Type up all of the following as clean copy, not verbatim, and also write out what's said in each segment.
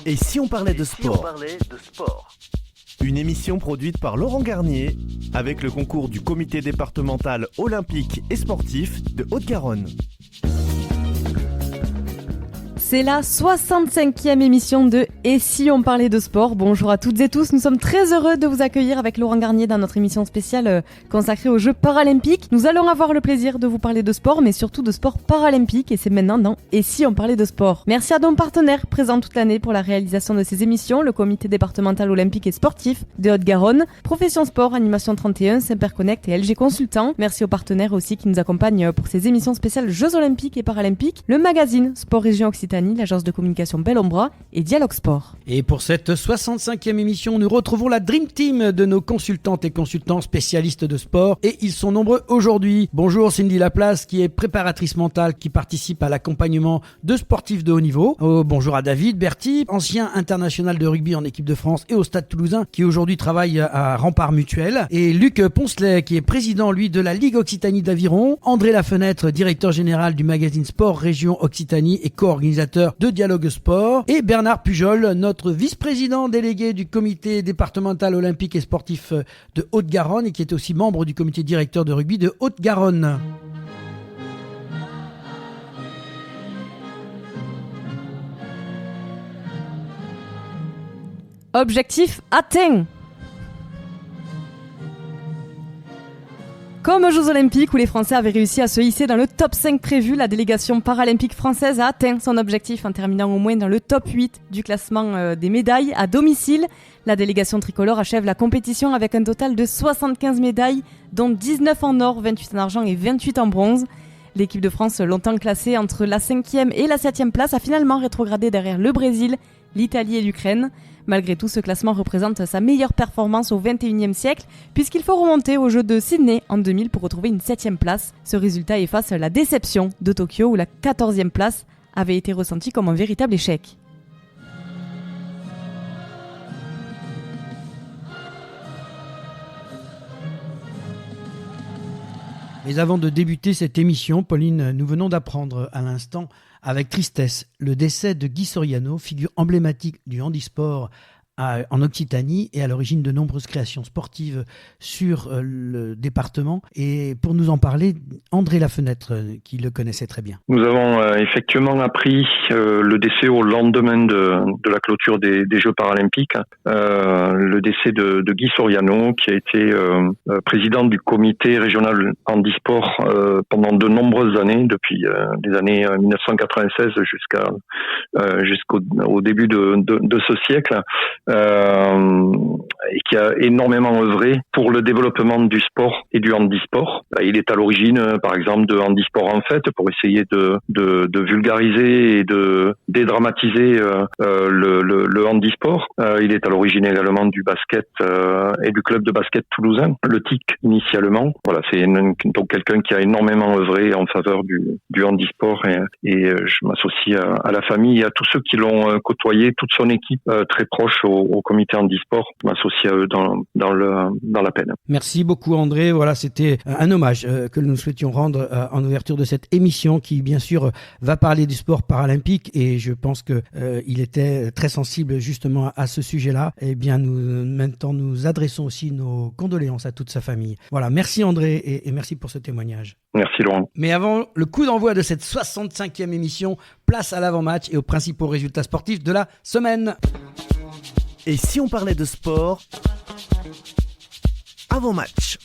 Et si on parlait de sport? Une émission produite par Laurent Garnier avec le concours du comité départemental olympique et sportif de Haute-Garonne. C'est la 65e émission de Et si on parlait de sport. Bonjour à toutes et tous, nous sommes très heureux de vous accueillir avec Laurent Garnier dans notre émission spéciale consacrée aux Jeux paralympiques. Nous allons avoir le plaisir de vous parler de sport, mais surtout de sport paralympique, et c'est maintenant dans Et si on parlait de sport. Merci à nos partenaires présents toute l'année pour la réalisation de ces émissions, le comité départemental olympique et sportif de Haute-Garonne, Profession Sport, Animation 31, Semperconnect et LG Consultant. Merci aux partenaires aussi qui nous accompagnent pour ces émissions spéciales Jeux olympiques et paralympiques, le magazine Sport Région Occitanie, l'agence de communication Bellombra et Dialogue Sport. Et pour cette 65e émission, nous retrouvons la Dream Team de nos consultantes et consultants spécialistes de sport, et ils sont nombreux aujourd'hui. Bonjour Cindy Laplace, qui est préparatrice mentale, qui participe à l'accompagnement de sportifs de haut niveau. Bonjour à David Berti, ancien international de rugby en équipe de France et au Stade Toulousain, qui aujourd'hui travaille à Rempart Mutuel. Et Luc Poncelet, qui est président, lui, de la Ligue Occitanie d'Aviron. André Lafenêtre, directeur général du magazine Sport Région Occitanie et co-organisateur de Dialogue Sport, et Bernard Pujol, notre vice-président délégué du comité départemental olympique et sportif de Haute-Garonne, et qui est aussi membre du comité directeur de rugby de Haute-Garonne. Objectif atteint. Comme aux Jeux Olympiques où les Français avaient réussi à se hisser dans le top 5 prévu, la délégation paralympique française a atteint son objectif en terminant au moins dans le top 8 du classement des médailles à domicile. La délégation tricolore achève la compétition avec un total de 75 médailles, dont 19 en or, 28 en argent et 28 en bronze. L'équipe de France, longtemps classée entre la 5e et la 7e place, a finalement rétrogradé derrière le Brésil, l'Italie et l'Ukraine. Malgré tout, ce classement représente sa meilleure performance au XXIe siècle, puisqu'il faut remonter aux Jeux de Sydney en 2000 pour retrouver une 7e place. Ce résultat efface la déception de Tokyo, où la 14e place avait été ressentie comme un véritable échec. Mais avant de débuter cette émission, Pauline, nous venons d'apprendre à l'instant, avec tristesse, le décès de Guy Soriano, figure emblématique du handisport en Occitanie et à l'origine de nombreuses créations sportives sur le département. Et pour nous en parler, André Lafenêtre, qui le connaissait très bien. Nous avons effectivement appris le décès au lendemain de la clôture des Jeux paralympiques, le décès de Guy Soriano, qui a été président du comité régional handisport pendant de nombreuses années, depuis les années 1996 jusqu'au début de ce siècle. Et qui a énormément œuvré pour le développement du sport et du handisport. Il est à l'origine, par exemple, de Handisport en Fête, pour essayer de vulgariser et de dédramatiser le handisport. Il est à l'origine également du basket et du club de basket toulousain, le TIC initialement. Voilà, c'est donc quelqu'un qui a énormément œuvré en faveur du handisport, et je m'associe à la famille et à tous ceux qui l'ont côtoyé, toute son équipe très proche au comité handisport, m'associe à eux dans la peine. Merci beaucoup André. Voilà, c'était un hommage que nous souhaitions rendre en ouverture de cette émission qui, bien sûr, va parler du sport paralympique, et je pense que il était très sensible justement à ce sujet-là. Et bien, nous adressons aussi nos condoléances à toute sa famille. Voilà, merci André, et merci pour ce témoignage. Merci Laurent. Mais avant le coup d'envoi de cette 65e émission, place à l'avant-match et aux principaux résultats sportifs de la semaine. Et si on parlait de sport avant match?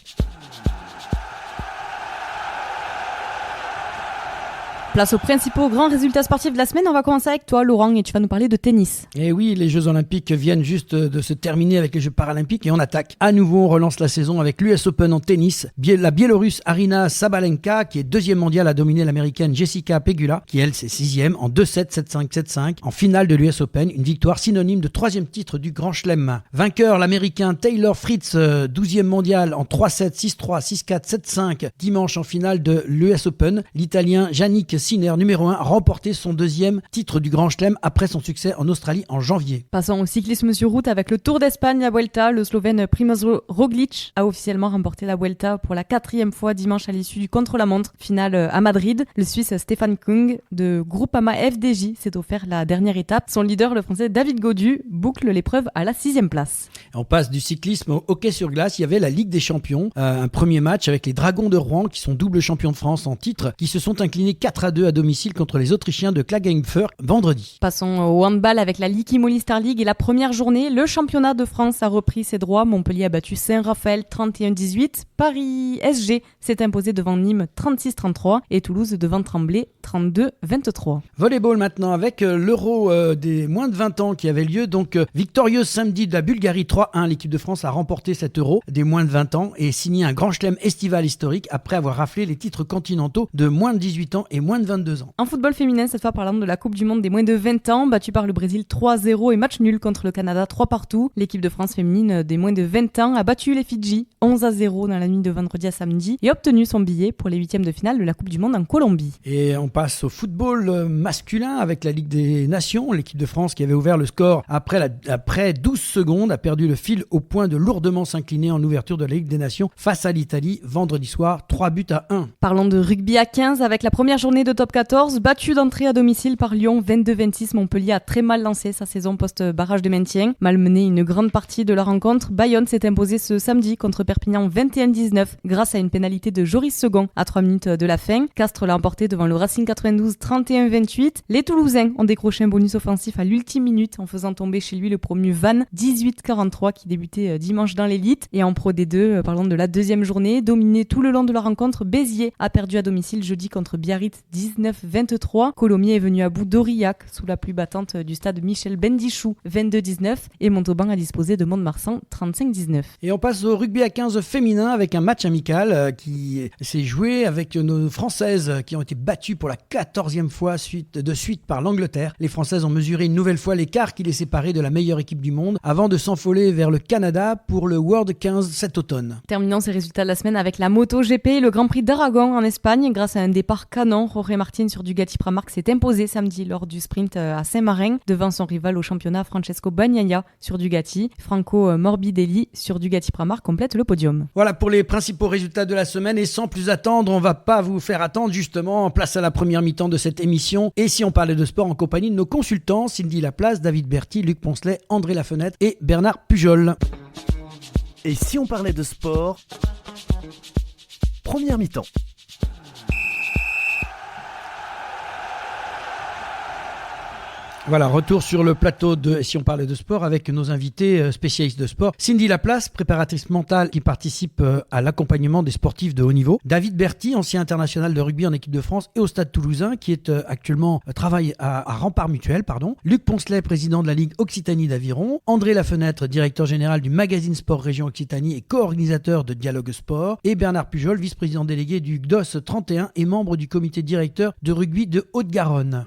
Place aux principaux grands résultats sportifs de la semaine. On va commencer avec toi, Laurent, et tu vas nous parler de tennis. Et oui, les Jeux Olympiques viennent juste de se terminer avec les Jeux Paralympiques, et on attaque. À nouveau, on relance la saison avec l'US Open en tennis. La Biélorusse Arina Sabalenka, qui est deuxième mondiale, a dominé l'Américaine Jessica Pegula, qui elle, c'est sixième, en 2-7, 7-5, 7-5, en finale de l'US Open. Une victoire synonyme de troisième titre du Grand Chelem. Vainqueur, l'Américain Taylor Fritz, 12e mondial, en 3-7, 6-3, 6-4, 7-5, dimanche en finale de l'US Open. L'Italien Yannick Sinner, numéro 1, a remporté son deuxième titre du Grand Chelem après son succès en Australie en janvier. Passons au cyclisme sur route avec le Tour d'Espagne, la Vuelta. Le Slovène Primož Roglič a officiellement remporté la Vuelta pour la 4e fois dimanche à l'issue du contre-la-montre finale à Madrid. Le Suisse Stefan Kung de Groupama FDJ s'est offert la dernière étape. Son leader, le Français David Gaudu, boucle l'épreuve à la 6e place. On passe du cyclisme au hockey sur glace. Il y avait la Ligue des Champions, un premier match avec les Dragons de Rouen qui sont double champions de France en titre, qui se sont inclinés 4-2 à domicile contre les Autrichiens de Klagenfurt vendredi. Passons au handball avec la Ligue Imoli Star League et la première journée. Le championnat de France a repris ses droits. Montpellier a battu Saint-Raphaël 31-18. Paris SG s'est imposé devant Nîmes 36-33 et Toulouse devant Tremblay 32-23. Volleyball maintenant avec l'Euro des moins de 20 ans qui avait lieu. Donc victorieuse samedi de la Bulgarie 3-1. L'équipe de France a remporté cet Euro des moins de 20 ans et signé un grand chelem estival historique après avoir raflé les titres continentaux de moins de 18 ans et moins de 22 ans. En football féminin, cette fois parlant de la Coupe du Monde des moins de 20 ans, battue par le Brésil 3-0 et match nul contre le Canada 3-3. L'équipe de France féminine des moins de 20 ans a battu les Fidji 11-0 dans la nuit de vendredi à samedi et obtenu son billet pour les 8e de finale de la Coupe du Monde en Colombie. Et on passe au football masculin avec la Ligue des Nations. L'équipe de France qui avait ouvert le score après 12 secondes a perdu le fil au point de lourdement s'incliner en ouverture de la Ligue des Nations face à l'Italie vendredi soir, 3-1. Parlons de rugby à 15 avec la première journée de top 14, battue d'entrée à domicile par Lyon 22-26. Montpellier a très mal lancé sa saison post-barrage de maintien. Malmené une grande partie de la rencontre, Bayonne s'est imposé ce samedi contre Perpignan 21-19 grâce à une pénalité de Joris Second à 3 minutes de la fin. Castres l'a emporté devant le Racing 92 31-28. Les Toulousains ont décroché un bonus offensif à l'ultime minute en faisant tomber chez lui le promu Vannes 18-43 qui débutait dimanche dans l'élite. Et en Pro D2, parlons de la deuxième journée, dominé tout le long de la rencontre, Béziers a perdu à domicile jeudi contre Biarritz 19-23. Colomiers est venu à bout d'Aurillac sous la pluie battante du stade Michel Bendichou 22-19 et Montauban a disposé de Mont-de-Marsan 35-19. Et on passe au rugby à 15 féminin avec un match amical qui s'est joué avec nos Françaises qui ont été battues pour la 14e fois de suite par l'Angleterre. Les Françaises ont mesuré une nouvelle fois l'écart qui les séparait de la meilleure équipe du monde avant de s'envoler vers le Canada pour le World 15 cet automne. Terminons ces résultats de la semaine avec la MotoGP, le Grand Prix d'Aragon en Espagne. Grâce à un départ canon, Jorge Martin sur Ducati Pramac s'est imposé samedi lors du sprint à Saint-Marin devant son rival au championnat Francesco Bagnaia sur Ducati. Franco Morbidelli sur Ducati Pramac complète le podium. Voilà pour les principaux résultats de la semaine et sans plus attendre, on va pas vous faire attendre justement, en place à la première mi-temps de cette émission. Et si on parlait de sport en compagnie de nos consultants, Cindy Laplace, David Berty, Luc Poncelet, André Lafenêtre et Bernard Pujol. Et si on parlait de sport, première mi-temps. Voilà, retour sur le plateau de Si on parlait de sport avec nos invités spécialistes de sport. Cindy Laplace, préparatrice mentale qui participe à l'accompagnement des sportifs de haut niveau. David Berty, ancien international de rugby en équipe de France et au Stade Toulousain, qui est actuellement travaille à Rempart Mutuel. Luc Poncelet, président de la Ligue Occitanie d'Aviron. André Lafenêtre, directeur général du magazine Sport Région Occitanie et co-organisateur de Dialogue Sport. Et Bernard Pujol, vice-président délégué du GDOS 31 et membre du comité directeur de rugby de Haute-Garonne.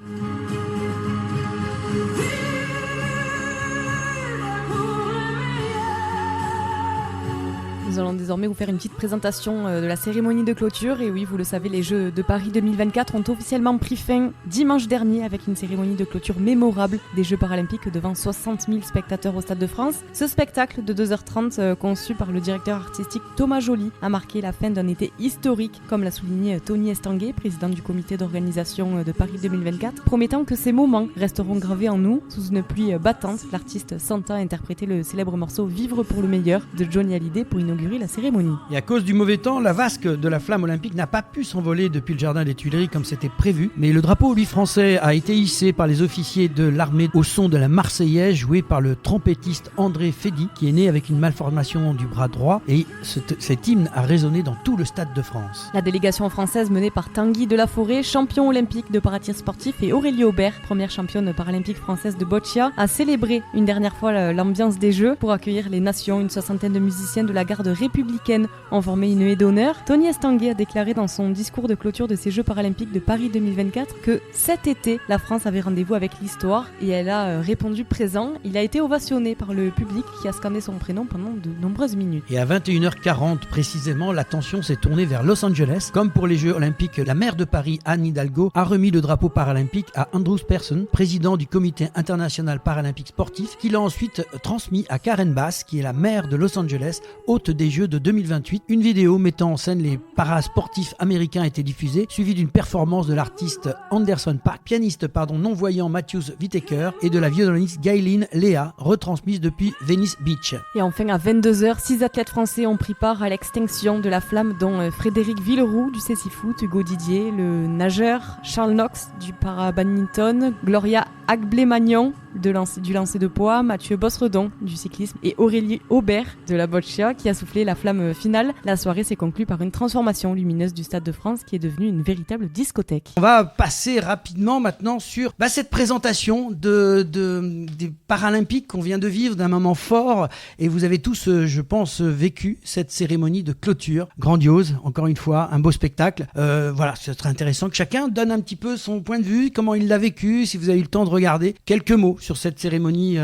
Nous allons désormais vous faire une petite présentation de la cérémonie de clôture. Et oui, vous le savez, les Jeux de Paris 2024 ont officiellement pris fin dimanche dernier avec une cérémonie de clôture mémorable des Jeux paralympiques devant 60 000 spectateurs au Stade de France. Ce spectacle de 2h30, conçu par le directeur artistique Thomas Joly, a marqué la fin d'un été historique, comme l'a souligné Tony Estanguet, président du comité d'organisation de Paris 2024, promettant que ces moments resteront gravés en nous. Sous une pluie battante, l'artiste Santa a interprété le célèbre morceau « Vivre pour le meilleur » de Johnny Hallyday pour inaugurer la cérémonie. Et à cause du mauvais temps, la vasque de la flamme olympique n'a pas pu s'envoler depuis le jardin des Tuileries comme c'était prévu, mais le drapeau lui français a été hissé par les officiers de l'armée au son de la Marseillaise jouée par le trompettiste André Fédy qui est né avec une malformation du bras droit et cet hymne a résonné dans tout le Stade de France. La délégation française menée par Tanguy Delaforêt, champion olympique de paratir sportif, et Aurélie Aubert, première championne paralympique française de boccia, a célébré une dernière fois l'ambiance des Jeux pour accueillir les nations. Une soixantaine de musiciens de la garde républicaines ont formé une haie d'honneur. Tony Estanguet a déclaré dans son discours de clôture de ces Jeux paralympiques de Paris 2024 que cet été, la France avait rendez-vous avec l'histoire et elle a répondu présent. Il a été ovationné par le public qui a scandé son prénom pendant de nombreuses minutes. Et à 21h40 précisément, l'attention s'est tournée vers Los Angeles. Comme pour les Jeux olympiques, la maire de Paris, Anne Hidalgo, a remis le drapeau paralympique à Andrew Persson, président du comité international paralympique sportif, qui l'a ensuite transmis à Karen Bass, qui est la maire de Los Angeles, hôte des Jeux de 2028. Une vidéo mettant en scène les parasportifs américains a été diffusée, suivie d'une performance de l'artiste Anderson Paak, pianiste non-voyant Matthews Whitaker et de la violoniste Gayleen Léa, retransmise depuis Venice Beach. Et enfin à 22h, 6 athlètes français ont pris part à l'extinction de la flamme, dont Frédéric Villeroux du cécifoot, Hugo Didier, le nageur, Charles Knox du para-badminton, Gloria Agblé-Magnon du lancer de poids, Mathieu Bossredon du cyclisme et Aurélie Aubert de la boccia qui a soufflé la flamme finale. La soirée s'est conclue par une transformation lumineuse du Stade de France qui est devenue une véritable discothèque. On va passer rapidement maintenant sur cette présentation des Paralympiques qu'on vient de vivre, d'un moment fort, et vous avez tous, je pense, vécu cette cérémonie de clôture grandiose, encore une fois, un beau spectacle. Voilà, ce serait intéressant que chacun donne un petit peu son point de vue, comment il l'a vécu, si vous avez eu le temps de regarder. Quelques mots sur cette cérémonie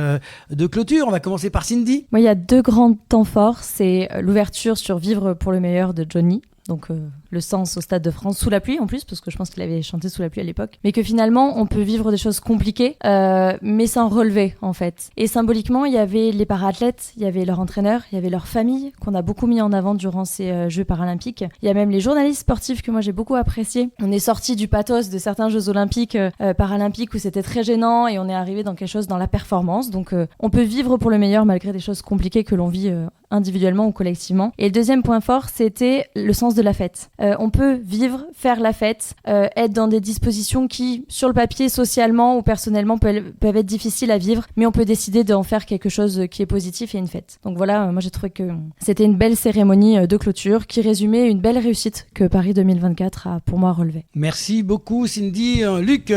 de clôture. On va commencer par Cindy. Moi, il y a 2 grands temps forts. C'est l'ouverture sur Vivre pour le meilleur de Johnny. Donc le sens au Stade de France sous la pluie en plus, parce que je pense qu'il avait chanté sous la pluie à l'époque, mais que finalement on peut vivre des choses compliquées mais sans relever en fait. Et symboliquement il y avait les para-athlètes, il y avait leur entraîneur, il y avait leur famille qu'on a beaucoup mis en avant durant ces Jeux paralympiques. Il y a même les journalistes sportifs que moi j'ai beaucoup appréciés. On est sorti du pathos de certains Jeux olympiques paralympiques où c'était très gênant et on est arrivé dans quelque chose dans la performance. Donc on peut vivre pour le meilleur malgré des choses compliquées que l'on vit individuellement ou collectivement. Et le deuxième point fort, c'était le sens de la fête. On peut vivre, faire la fête, être dans des dispositions qui, sur le papier, socialement ou personnellement, peuvent être difficiles à vivre, mais on peut décider d'en faire quelque chose qui est positif et une fête. Donc voilà, moi j'ai trouvé que c'était une belle cérémonie de clôture qui résumait une belle réussite que Paris 2024 a pour moi relevé. Merci beaucoup Cindy. Luc,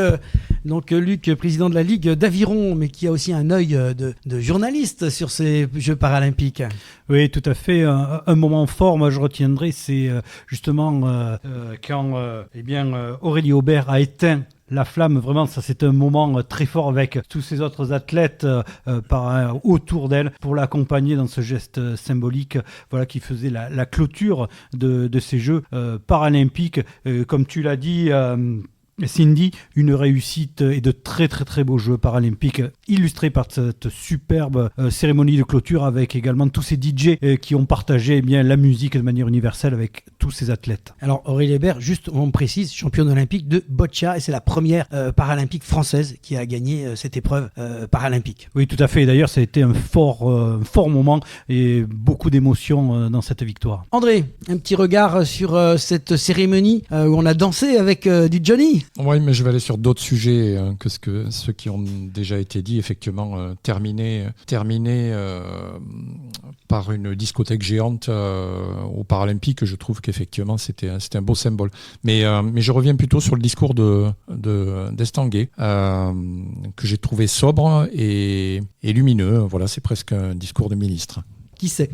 Luc, président de la Ligue d'Aviron, mais qui a aussi un œil de journaliste sur ces Jeux paralympiques. Oui, tout à fait. Un moment fort, moi je retiendrai, c'est justement quand Aurélie Aubert a éteint la flamme. Vraiment, ça c'est un moment très fort avec tous ces autres athlètes autour d'elle pour l'accompagner dans ce geste symbolique, voilà, qui faisait la clôture de ces Jeux paralympiques. Comme tu l'as dit, Cindy, une réussite et de très très très beaux Jeux paralympiques illustrés par cette superbe cérémonie de clôture avec également tous ces DJ qui ont partagé la musique de manière universelle avec tous ces athlètes. Alors Aurélie Hébert, juste on précise, championne olympique de boccia et c'est la première paralympique française qui a gagné cette épreuve paralympique. Oui, tout à fait. D'ailleurs, ça a été un fort moment et beaucoup d'émotions dans cette victoire. André, un petit regard sur cette cérémonie où on a dansé avec du Johnny. Oui, mais je vais aller sur d'autres sujets que ceux qui ont déjà été dit. Effectivement, terminé par une discothèque géante aux Paralympiques, je trouve qu'effectivement c'était un beau symbole. Mais je reviens plutôt sur le discours d'Estanguet, que j'ai trouvé sobre et lumineux. Voilà, c'est presque un discours de ministre. Qui sait ?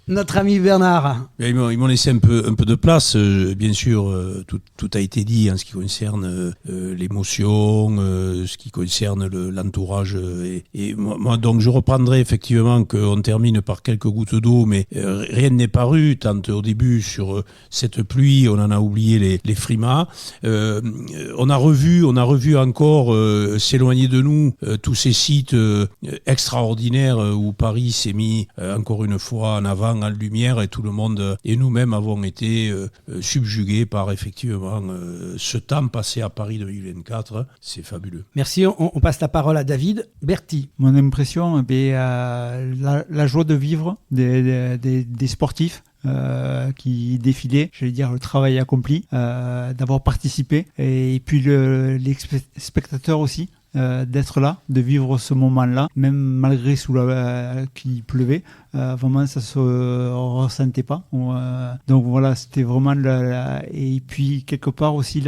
Notre ami Bernard. Ils m'ont laissé un peu de place. Bien sûr, tout a été dit en ce qui concerne l'émotion, ce qui concerne l'entourage. Et moi, donc, je reprendrai effectivement qu'on termine par quelques gouttes d'eau, mais rien n'est paru. Tant au début sur cette pluie, on en a oublié les frimas. On a revu encore s'éloigner de nous tous ces sites extraordinaires où Paris s'est mis encore une fois en avant, en lumière, et tout le monde et nous-mêmes avons été subjugués par effectivement ce temps passé à Paris 2024. C'est fabuleux. Merci, on passe la parole à David. Bertie. Mon impression, la joie de vivre des sportifs qui défilaient, j'allais dire le travail accompli, d'avoir participé, et puis les spectateurs aussi. D'être là, de vivre ce moment-là, même malgré qu'il pleuvait, vraiment ça se ressentait pas. Donc voilà, c'était vraiment et puis quelque part aussi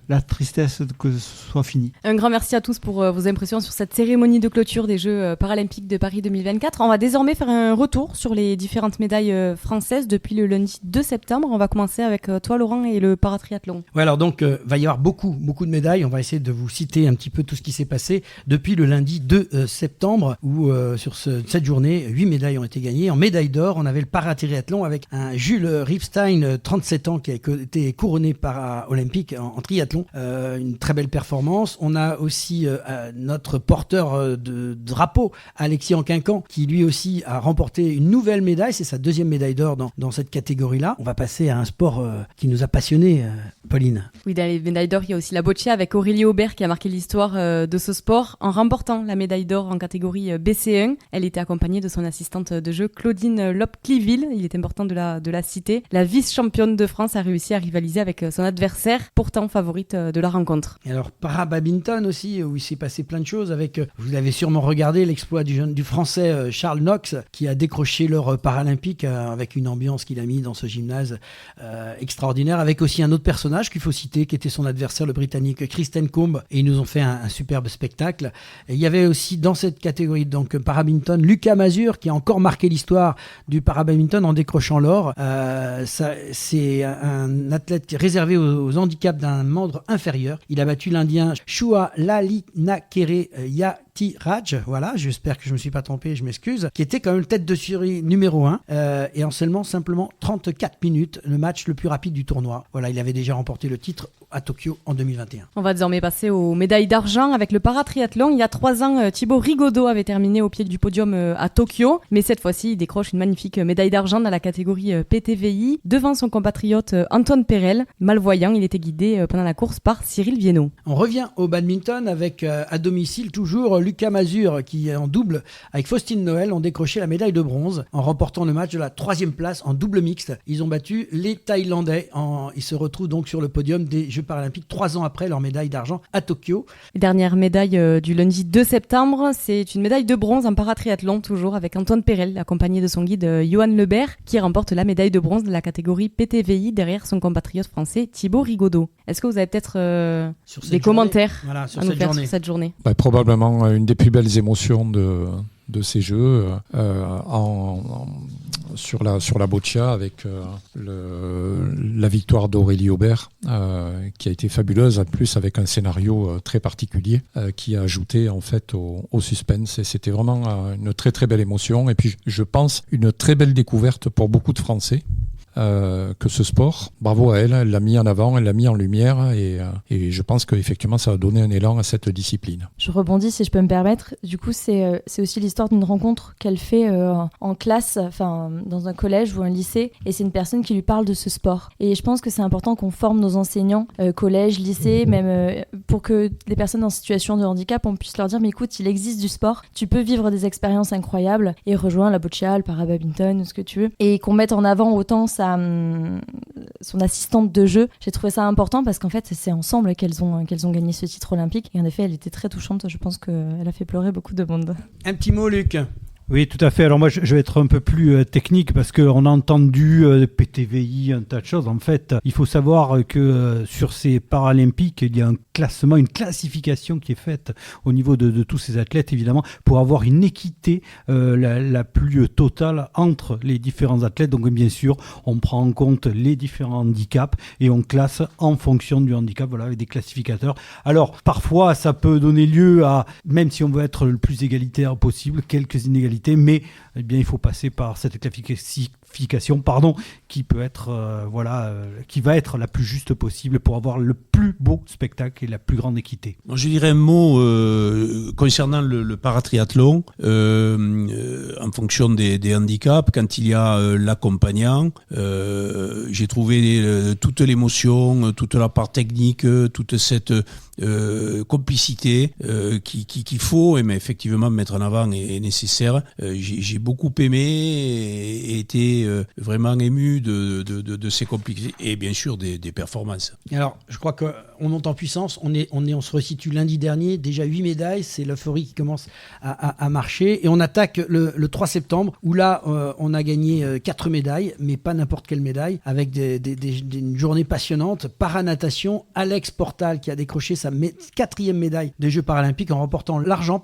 la tristesse que ce soit fini. Un grand merci à tous pour vos impressions sur cette cérémonie de clôture des Jeux paralympiques de Paris 2024. On va désormais faire un retour sur les différentes médailles françaises depuis le lundi 2 septembre. On va commencer avec toi Laurent et le paratriathlon. Ouais, alors donc va y avoir beaucoup de médailles. On va essayer de vous citer un petit peu tout ce qui s'est passé depuis le lundi 2 septembre où sur cette journée, 8 médailles ont été gagnées. En médaille d'or, on avait le paratriathlon avec un Jules Ripstein, 37 ans, qui a été couronné para-olympique en triathlon. Une très belle performance. On a aussi notre porteur de drapeau, Alexis Anquincan, qui lui aussi a remporté une nouvelle médaille. C'est sa deuxième médaille d'or dans cette catégorie-là. On va passer à un sport qui nous a passionnés, Pauline. Oui, dans les médailles d'or, il y a aussi la boccia avec Aurélie Aubert qui a marqué l'histoire de ce sport en remportant la médaille d'or en catégorie BC1. Elle était accompagnée de son assistante de jeu Claudine Lop-Cliville. Il est important de la citer. La vice-championne de France a réussi à rivaliser avec son adversaire, pourtant favorite de la rencontre. Et alors, para-badminton aussi, où il s'est passé plein de choses avec, vous avez sûrement regardé l'exploit du français Charles Knox, qui a décroché l'or paralympique avec une ambiance qu'il a mis dans ce gymnase extraordinaire, avec aussi un autre personnage qu'il faut citer, qui était son adversaire, le britannique Kristen Combe, et ils nous ont fait un superbe spectacle. Et il y avait aussi dans cette catégorie, donc para-badminton, Lucas Mazur, qui a encore marqué l'histoire du para-badminton en décrochant l'or. C'est un athlète réservé aux handicaps d'un membre inférieur. Il a battu l'Indien Shua Lalinakere Yatiraj, voilà, j'espère que je ne me suis pas trompé, je m'excuse, qui était quand même tête de série numéro 1, et en simplement 34 minutes, le match le plus rapide du tournoi. Voilà, il avait déjà remporté le titre à Tokyo en 2021. On va désormais passer aux médailles d'argent avec le paratriathlon. Il y a 3 ans, Thibaut Rigaudot avait terminé au pied du podium à Tokyo, mais cette fois-ci, il décroche une magnifique médaille d'argent dans la catégorie PTVI devant son compatriote Antoine Perel. Malvoyant, il était guidé pendant la course par Cyril Viennot. On revient au badminton avec à domicile toujours Lucas Mazur qui en double avec Faustine Noël ont décroché la médaille de bronze en remportant le match de la 3e place en double mixte. Ils ont battu les Thaïlandais. Ils se retrouvent donc sur le podium des Jeux paralympiques 3 ans après leur médaille d'argent à Tokyo. Dernière médaille du lundi 2 septembre, c'est une médaille de bronze en paratriathlon, toujours avec Antoine Perel, accompagné de son guide Johan Lebert, qui remporte la médaille de bronze de la catégorie PTVI derrière son compatriote français Thibaut Rigaudot. Est-ce que vous avez peut-être des commentaires sur à nous faire sur cette journée? Probablement une des plus belles émotions de ces Jeux sur la boccia avec la victoire d'Aurélie Aubert qui a été fabuleuse, en plus avec un scénario très particulier qui a ajouté en fait au suspense, et c'était vraiment une très très belle émotion, et puis je pense une très belle découverte pour beaucoup de Français. Que ce sport, bravo à elle, elle l'a mis en avant, elle l'a mis en lumière, et je pense qu'effectivement ça a donné un élan à cette discipline. Je rebondis si je peux me permettre, du coup c'est aussi l'histoire d'une rencontre qu'elle fait en classe, enfin dans un collège ou un lycée, et c'est une personne qui lui parle de ce sport, et je pense que c'est important qu'on forme nos enseignants, collège, lycée, même pour que les personnes en situation de handicap, on puisse leur dire mais écoute, il existe du sport, tu peux vivre des expériences incroyables et rejoindre la boccia, le para-badminton, ce que tu veux, et qu'on mette en avant autant son assistante de jeu. J'ai trouvé ça important parce qu'en fait c'est ensemble qu'elles ont gagné ce titre olympique, et en effet elle était très touchante. Je pense qu'elle a fait pleurer beaucoup de monde. Un petit mot, Luc. Oui, tout à fait. Alors moi, je vais être un peu plus technique parce qu'on a entendu PTVI, un tas de choses. En fait, il faut savoir que sur ces Paralympiques, il y a un classement, une classification qui est faite au niveau de tous ces athlètes, évidemment, pour avoir une équité la plus totale entre les différents athlètes. Donc bien sûr, on prend en compte les différents handicaps et on classe en fonction du handicap, voilà, avec des classificateurs. Alors, parfois, ça peut donner lieu à, même si on veut être le plus égalitaire possible, quelques inégalités, mais eh bien, il faut passer par cette classification qui peut être qui va être la plus juste possible pour avoir le plus beau spectacle et la plus grande équité. Moi, je dirais un mot concernant le paratriathlon en fonction des handicaps. Quand il y a l'accompagnant, j'ai trouvé toute l'émotion, toute la part technique, toute cette complicité qu'il faut, mais effectivement mettre en avant est nécessaire. J'ai beaucoup aimé et été vraiment ému de ces complicités et bien sûr des performances. Alors, je crois que on monte en puissance, on se resitue lundi dernier, déjà 8 médailles, c'est l'euphorie qui commence à marcher, et on attaque le 3 septembre, où là, on a gagné 4 médailles, mais pas n'importe quelle médaille, avec une journée passionnante. Paranatation, Alex Portal qui a décroché sa 4e médaille des Jeux paralympiques en remportant l'argent,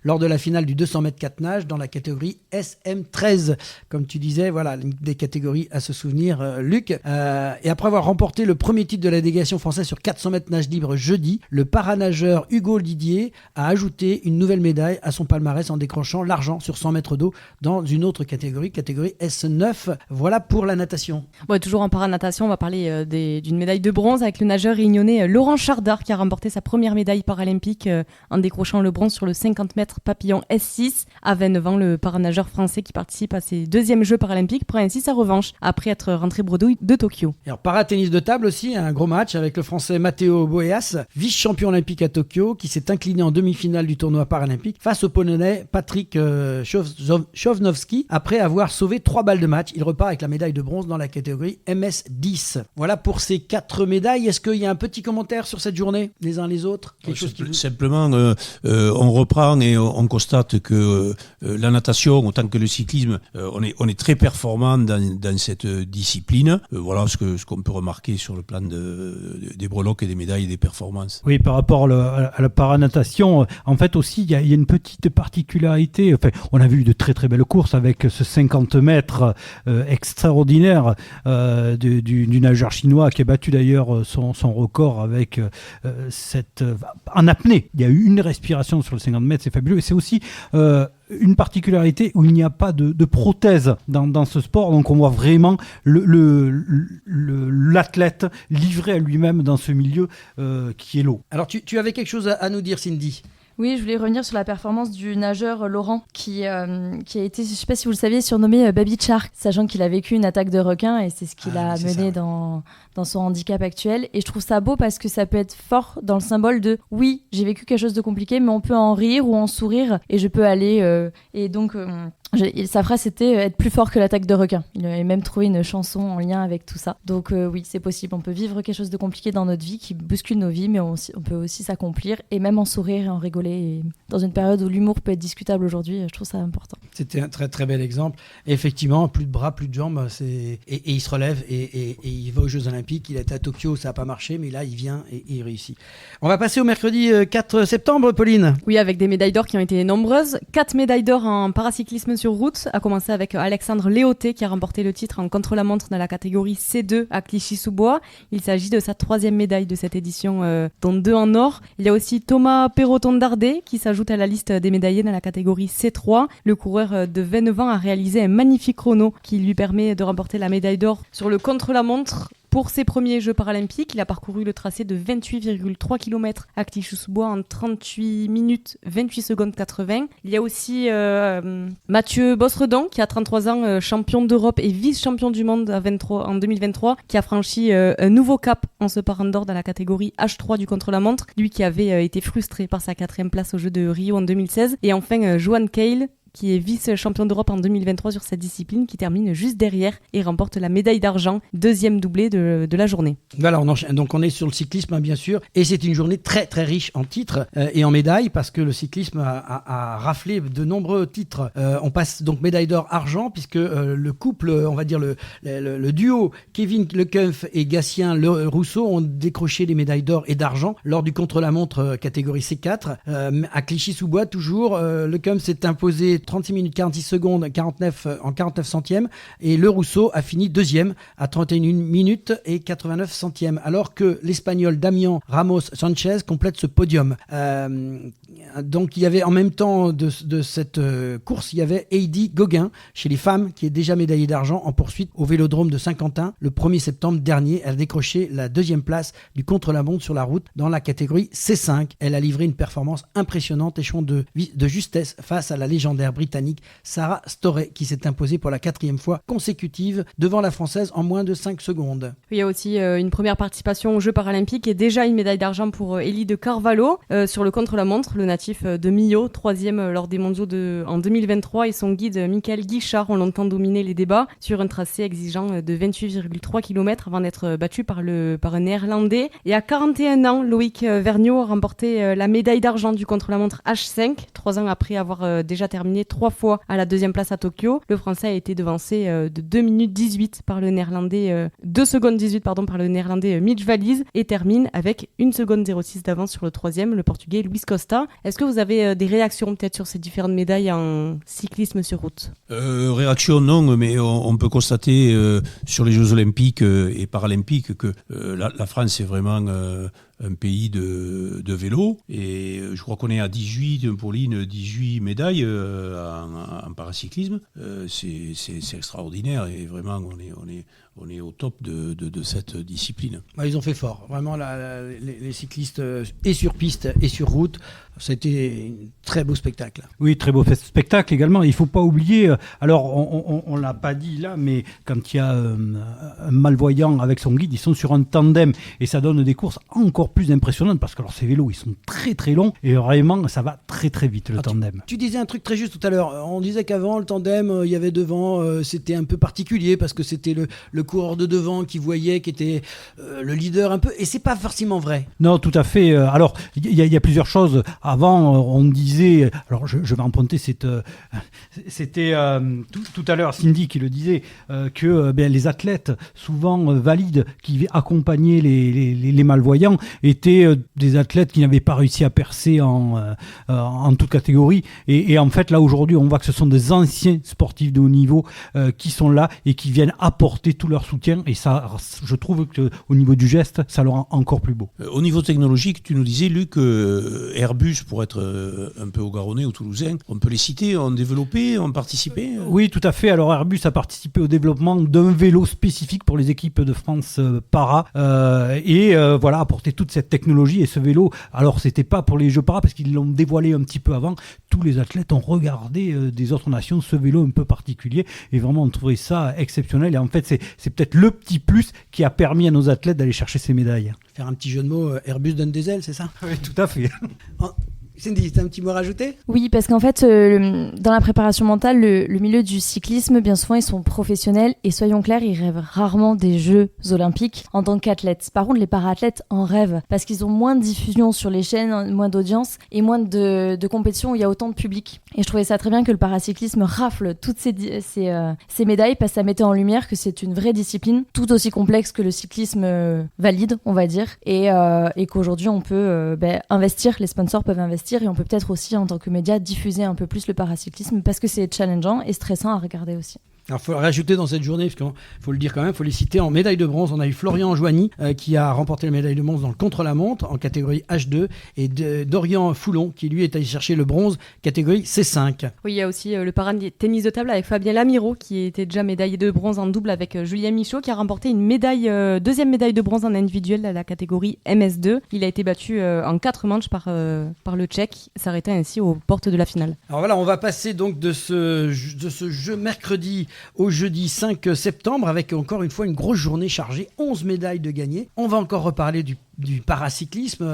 lors de la finale du 200 mètres 4 nages dans la catégorie SM13. Comme tu disais, voilà, des catégories à se souvenir, Luc. Et après avoir remporté le premier titre de la délégation française sur 400 mètres nage libre jeudi, le paranageur Hugo Didier a ajouté une nouvelle médaille à son palmarès en décrochant l'argent sur 100 mètres d'eau dans une autre catégorie S9. Voilà pour la natation. Ouais, toujours en paranatation, on va parler d'une médaille de bronze avec le nageur réunionnais Laurent Chardard qui a remporté sa première médaille paralympique en décrochant le bronze sur le 50 mètres papillon S6. À 29 ans, le paranageur français qui participe à ses 2e Jeux paralympiques prend ainsi sa revanche après être rentré bredouille de Tokyo. Et alors, paratennis de table aussi, un gros match avec le français Matteo Boeas, vice-champion olympique à Tokyo, qui s'est incliné en demi-finale du tournoi paralympique face au Polonais Patrick Chownovski. Après avoir sauvé 3 balles de match, il repart avec la médaille de bronze dans la catégorie MS10. Voilà pour ces 4 médailles. Est-ce qu'il y a un petit commentaire sur cette journée, les uns les autres? Simplement, on reprend et on constate que la natation, autant que le cyclisme, on est très performant dans cette discipline. Voilà ce qu'on peut remarquer sur le plan des breloques et des médailles et des performances. Oui, par rapport à la paranatation, en fait aussi, il y a une petite particularité. Enfin, on a vu de très très belles courses avec ce 50 mètres extraordinaire du nageur chinois qui a battu d'ailleurs son record avec en apnée. Il y a eu une respiration sur le 50 mètres, c'est fabuleux. Et c'est aussi une particularité où il n'y a pas de prothèse dans ce sport, donc on voit vraiment l'athlète livré à lui-même dans ce milieu qui est l'eau. Alors tu avais quelque chose à nous dire, Cindy? Oui, je voulais revenir sur la performance du nageur Laurent qui a été, je ne sais pas si vous le saviez, surnommé Baby Shark, sachant qu'il a vécu une attaque de requin et c'est ce qui l'a mené dans son handicap actuel. Et je trouve ça beau parce que ça peut être fort dans le symbole de « oui, j'ai vécu quelque chose de compliqué, mais on peut en rire ou en sourire et je peux aller… et donc… sa phrase c'était être plus fort que l'attaque de requin. Il avait même trouvé une chanson en lien avec tout ça. Donc oui, c'est possible. On peut vivre quelque chose de compliqué dans notre vie qui bouscule nos vies, mais on peut aussi s'accomplir et même en sourire et en rigoler. Et dans une période où l'humour peut être discutable aujourd'hui, je trouve ça important. C'était un très très bel exemple. Et effectivement, plus de bras, plus de jambes, et il se relève et il va aux Jeux Olympiques. Il a été à Tokyo, ça n'a pas marché, mais là il vient et il réussit. On va passer au mercredi 4 septembre, Pauline. Oui, avec des médailles d'or qui ont été nombreuses. 4 médailles d'or en paracyclisme sur route, à commencer avec Alexandre Léoté qui a remporté le titre en contre-la-montre dans la catégorie C2 à Clichy-sous-Bois. Il s'agit de sa 3e médaille de cette édition, dont 2 en or. Il y a aussi Thomas Perroton-Dardé qui s'ajoute à la liste des médaillés dans la catégorie C3. Le coureur de 29 ans a réalisé un magnifique chrono qui lui permet de remporter la médaille d'or sur le contre-la-montre. Pour ses premiers Jeux paralympiques, il a parcouru le tracé de 28,3 km à Clichy-sous-Bois en 38 minutes 28 secondes 80. Il y a aussi Mathieu Bossredon qui a 33 ans, champion d'Europe et vice-champion du monde en 2023, qui a franchi un nouveau cap en se parant d'or dans la catégorie H3 du contre-la-montre, lui qui avait été frustré par sa 4e place aux Jeux de Rio en 2016. Et enfin Johan Cale, qui est vice-champion d'Europe en 2023 sur cette discipline, qui termine juste derrière et remporte la médaille d'argent, 2e doublé de la journée. Voilà, on enchaîne. Donc on est sur le cyclisme, bien sûr, et c'est une journée très très riche en titres et en médailles, parce que le cyclisme a raflé de nombreux titres. On passe donc médaille d'or argent, puisque le couple, on va dire le duo Kevin Lecunff et Gatien Rousseau ont décroché les médailles d'or et d'argent lors du contre-la-montre catégorie C4. À Clichy-sous-Bois, toujours, Lecunff s'est imposé 36 minutes 46 secondes 49 centièmes, et le Rousseau a fini 2e à 31 minutes et 89 centièmes, alors que l'Espagnol Damian Ramos Sanchez complète ce podium. Donc il y avait en même temps de cette course, il y avait Heidi Gauguin chez les femmes qui est déjà médaillée d'argent en poursuite au Vélodrome de Saint-Quentin le 1er septembre dernier. Elle a décroché la 2e place du contre-la-montre sur la route dans la catégorie C5. Elle a livré une performance impressionnante, échelon de justesse face à la légendaire britannique Sarah Storey qui s'est imposée pour la 4e fois consécutive devant la Française en moins de 5 secondes. Il y a aussi une première participation aux Jeux paralympiques et déjà une médaille d'argent pour Elie de Carvalho sur le contre-la-montre, le natif de Millau, 3e lors des mondiaux en 2023 et son guide Michael Guichard ont longtemps dominé les débats sur un tracé exigeant de 28,3 km avant d'être battu par un néerlandais. Et à 41 ans, Loïc Vergniaud a remporté la médaille d'argent du contre-la-montre H5, 3 ans après avoir déjà terminé 3 fois à la 2e place à Tokyo. Le Français a été devancé de 2 minutes 18 par le Néerlandais, 2 secondes 18 par le Néerlandais Mitch Valise et termine avec 1 seconde 06 d'avance sur le 3e, le Portugais Luis Costa. Est-ce que vous avez des réactions peut-être sur ces différentes médailles en cyclisme sur route? Réaction non, mais on peut constater sur les Jeux Olympiques et Paralympiques que la France est vraiment un pays de vélo et je crois qu'on est à 18, Pauline, 18 médailles en paracyclisme. C'est extraordinaire et vraiment on est au top de cette discipline. Ils ont fait fort, vraiment les cyclistes et sur piste et sur route. C'était un très beau spectacle. Oui, très beau spectacle également. Il ne faut pas oublier, alors on ne l'a pas dit là, mais quand il y a un malvoyant avec son guide, ils sont sur un tandem et ça donne des courses encore plus impressionnantes parce que alors, ces vélos, ils sont très très longs et vraiment, ça va très très vite le tandem. Tu disais un truc très juste tout à l'heure. On disait qu'avant, le tandem, il y avait devant, c'était un peu particulier parce que c'était le coureur de devant qui voyait, qui était le leader un peu. Et c'est pas forcément vrai. Non, tout à fait. Alors, il y a plusieurs choses. Avant, on disait, alors je vais emprunter c'était tout à l'heure Cindy qui le disait, que les athlètes souvent valides qui accompagnaient les malvoyants étaient des athlètes qui n'avaient pas réussi à percer en toute catégorie. Et en fait, là aujourd'hui, on voit que ce sont des anciens sportifs de haut niveau qui sont là et qui viennent apporter tout leur soutien. Et ça, je trouve qu'au niveau du geste, ça le rend encore plus beau. Au niveau technologique, tu nous disais, Luc, Airbus, pour être un peu au Garonnais, au Toulousain, on peut les citer, ont développé, ont participé Oui, tout à fait. Alors Airbus a participé au développement d'un vélo spécifique pour les équipes de France para voilà, apporter toute cette technologie et ce vélo. Alors c'était pas pour les Jeux para parce qu'ils l'ont dévoilé un petit peu avant. Tous les athlètes ont regardé des autres nations ce vélo un peu particulier et vraiment on trouvait ça exceptionnel. Et en fait, c'est peut-être le petit plus qui a permis à nos athlètes d'aller chercher ces médailles. Faire un petit jeu de mots, Airbus donne des ailes, c'est ça? Oui, tout à fait. Cindy, t'as un petit mot à rajouter? Oui, parce qu'en fait, dans la préparation mentale, le milieu du cyclisme, bien souvent, ils sont professionnels et soyons clairs, ils rêvent rarement des Jeux Olympiques en tant qu'athlètes. Par contre, les para-athlètes en rêvent parce qu'ils ont moins de diffusion sur les chaînes, moins d'audience et moins de compétitions où il y a autant de public. Et je trouvais ça très bien que le paracyclisme rafle toutes ces médailles parce que ça mettait en lumière que c'est une vraie discipline, tout aussi complexe que le cyclisme valide, on va dire, et qu'aujourd'hui, on peut investir, les sponsors peuvent investir. Et on peut peut-être aussi, en tant que média, diffuser un peu plus le paracyclisme parce que c'est challengeant et stressant à regarder aussi. Alors, il faut rajouter dans cette journée, parce qu'il faut le dire quand même, il faut les citer en médaille de bronze. On a eu Florian Joigny qui a remporté la médaille de bronze dans le contre-la-montre en catégorie H2 et Dorian Foulon qui lui est allé chercher le bronze catégorie C5. Oui, il y a aussi le para-tennis de table avec Fabien Lamiro qui était déjà médaillé de bronze en double avec Julien Michaud qui a remporté une deuxième médaille de bronze en individuel à la catégorie MS2. Il a été battu en 4 manches par le Tchèque, s'arrêtant ainsi aux portes de la finale. Alors voilà, on va passer donc de ce jeu mercredi au jeudi 5 septembre avec encore une fois une grosse journée chargée, 11 médailles de gagnées. On va encore reparler du paracyclisme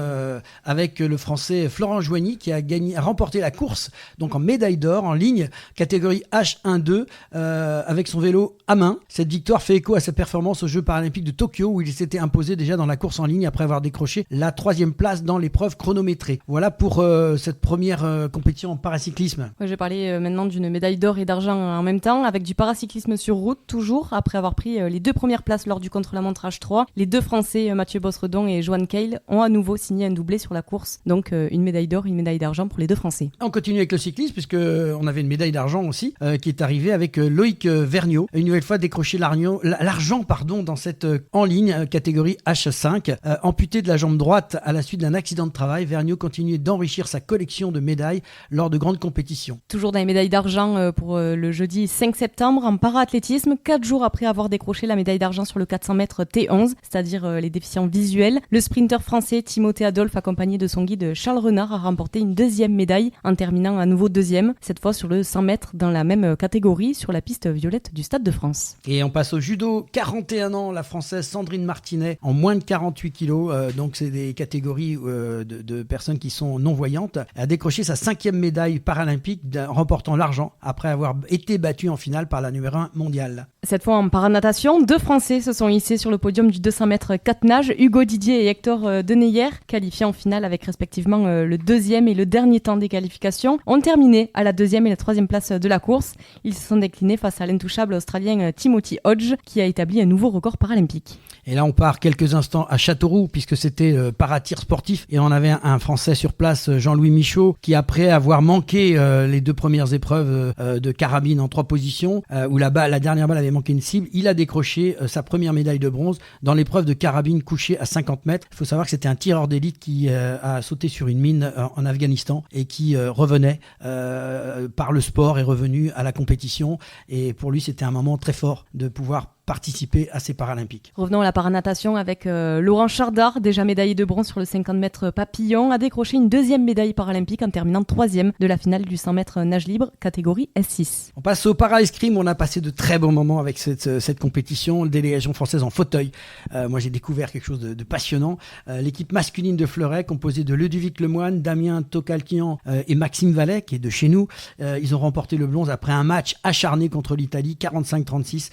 avec le français Florent Joigny qui a remporté la course donc en médaille d'or en ligne catégorie H1-2 avec son vélo à main. Cette victoire fait écho à sa performance aux Jeux paralympiques de Tokyo où il s'était imposé déjà dans la course en ligne après avoir décroché la 3e place dans l'épreuve chronométrée. Voilà pour cette première compétition en paracyclisme. Je vais parler maintenant d'une médaille d'or et d'argent en même temps avec du paracyclisme sur route toujours après avoir pris les 2 premières places lors du contre-la-montre H3. Les 2 Français Mathieu Bossredon et Johan Cale ont à nouveau signé un doublé sur la course. Donc une médaille d'or, une médaille d'argent pour les 2 Français. On continue avec le cyclisme puisque on avait une médaille d'argent aussi qui est arrivée avec Loïc Vergniaud. Une nouvelle fois décroché l'argent dans cette en ligne catégorie H5. Amputé de la jambe droite à la suite d'un accident de travail, Vergniaud continue d'enrichir sa collection de médailles lors de grandes compétitions. Toujours dans les médailles d'argent pour le jeudi 5 septembre en para-athlétisme, 4 jours après avoir décroché la médaille d'argent sur le 400 mètres T11, c'est-à-dire les déficients visuels. Le Le sprinter français Timothée Adolphe, accompagné de son guide Charles Renard, a remporté une deuxième médaille en terminant à nouveau deuxième, cette fois sur le 100 mètres dans la même catégorie sur la piste violette du Stade de France. Et on passe au judo. 41 ans, la Française Sandrine Martinet en moins de 48 kilos. Donc c'est des catégories de personnes qui sont non-voyantes. Elle a décroché sa 5e médaille paralympique, remportant l'argent après avoir été battue en finale par la numéro 1 mondiale. Cette fois en paranatation, 2 Français se sont hissés sur le podium du 200 mètres 4 nages. Hugo Didier et Hector Deneyer, qualifiés en finale avec respectivement le 2e et le dernier temps des qualifications, ont terminé à la 2e et la 3e place de la course. Ils se sont déclinés face à l'intouchable australien Timothy Hodge, qui a établi un nouveau record paralympique. Et là, on part quelques instants à Châteauroux, puisque c'était le paratir sportif. Et on avait un Français sur place, Jean-Louis Michaud, qui après avoir manqué les 2 premières épreuves de carabine en 3 positions, où la dernière balle avait manqué une cible, il a décroché sa première médaille de bronze dans l'épreuve de carabine couchée à 50 mètres. Il faut savoir que c'était un tireur d'élite qui a sauté sur une mine en Afghanistan et qui revenait par le sport, est revenu à la compétition. Et pour lui, c'était un moment très fort de pouvoir participer à ces Paralympiques. Revenons à la paranatation avec Laurent Chardard, déjà médaillé de bronze sur le 50 mètres papillon, a décroché une 2e médaille paralympique en terminant 3e de la finale du 100 mètres nage libre, catégorie S6. On passe au para-escrime, on a passé de très bons moments avec cette compétition, la délégation française en fauteuil. Moi j'ai découvert quelque chose de passionnant. L'équipe masculine de Fleuret, composée de Ludovic Lemoine, Damien Tocalquian et Maxime Vallet, qui est de chez nous, ils ont remporté le bronze après un match acharné contre l'Italie, 45-36.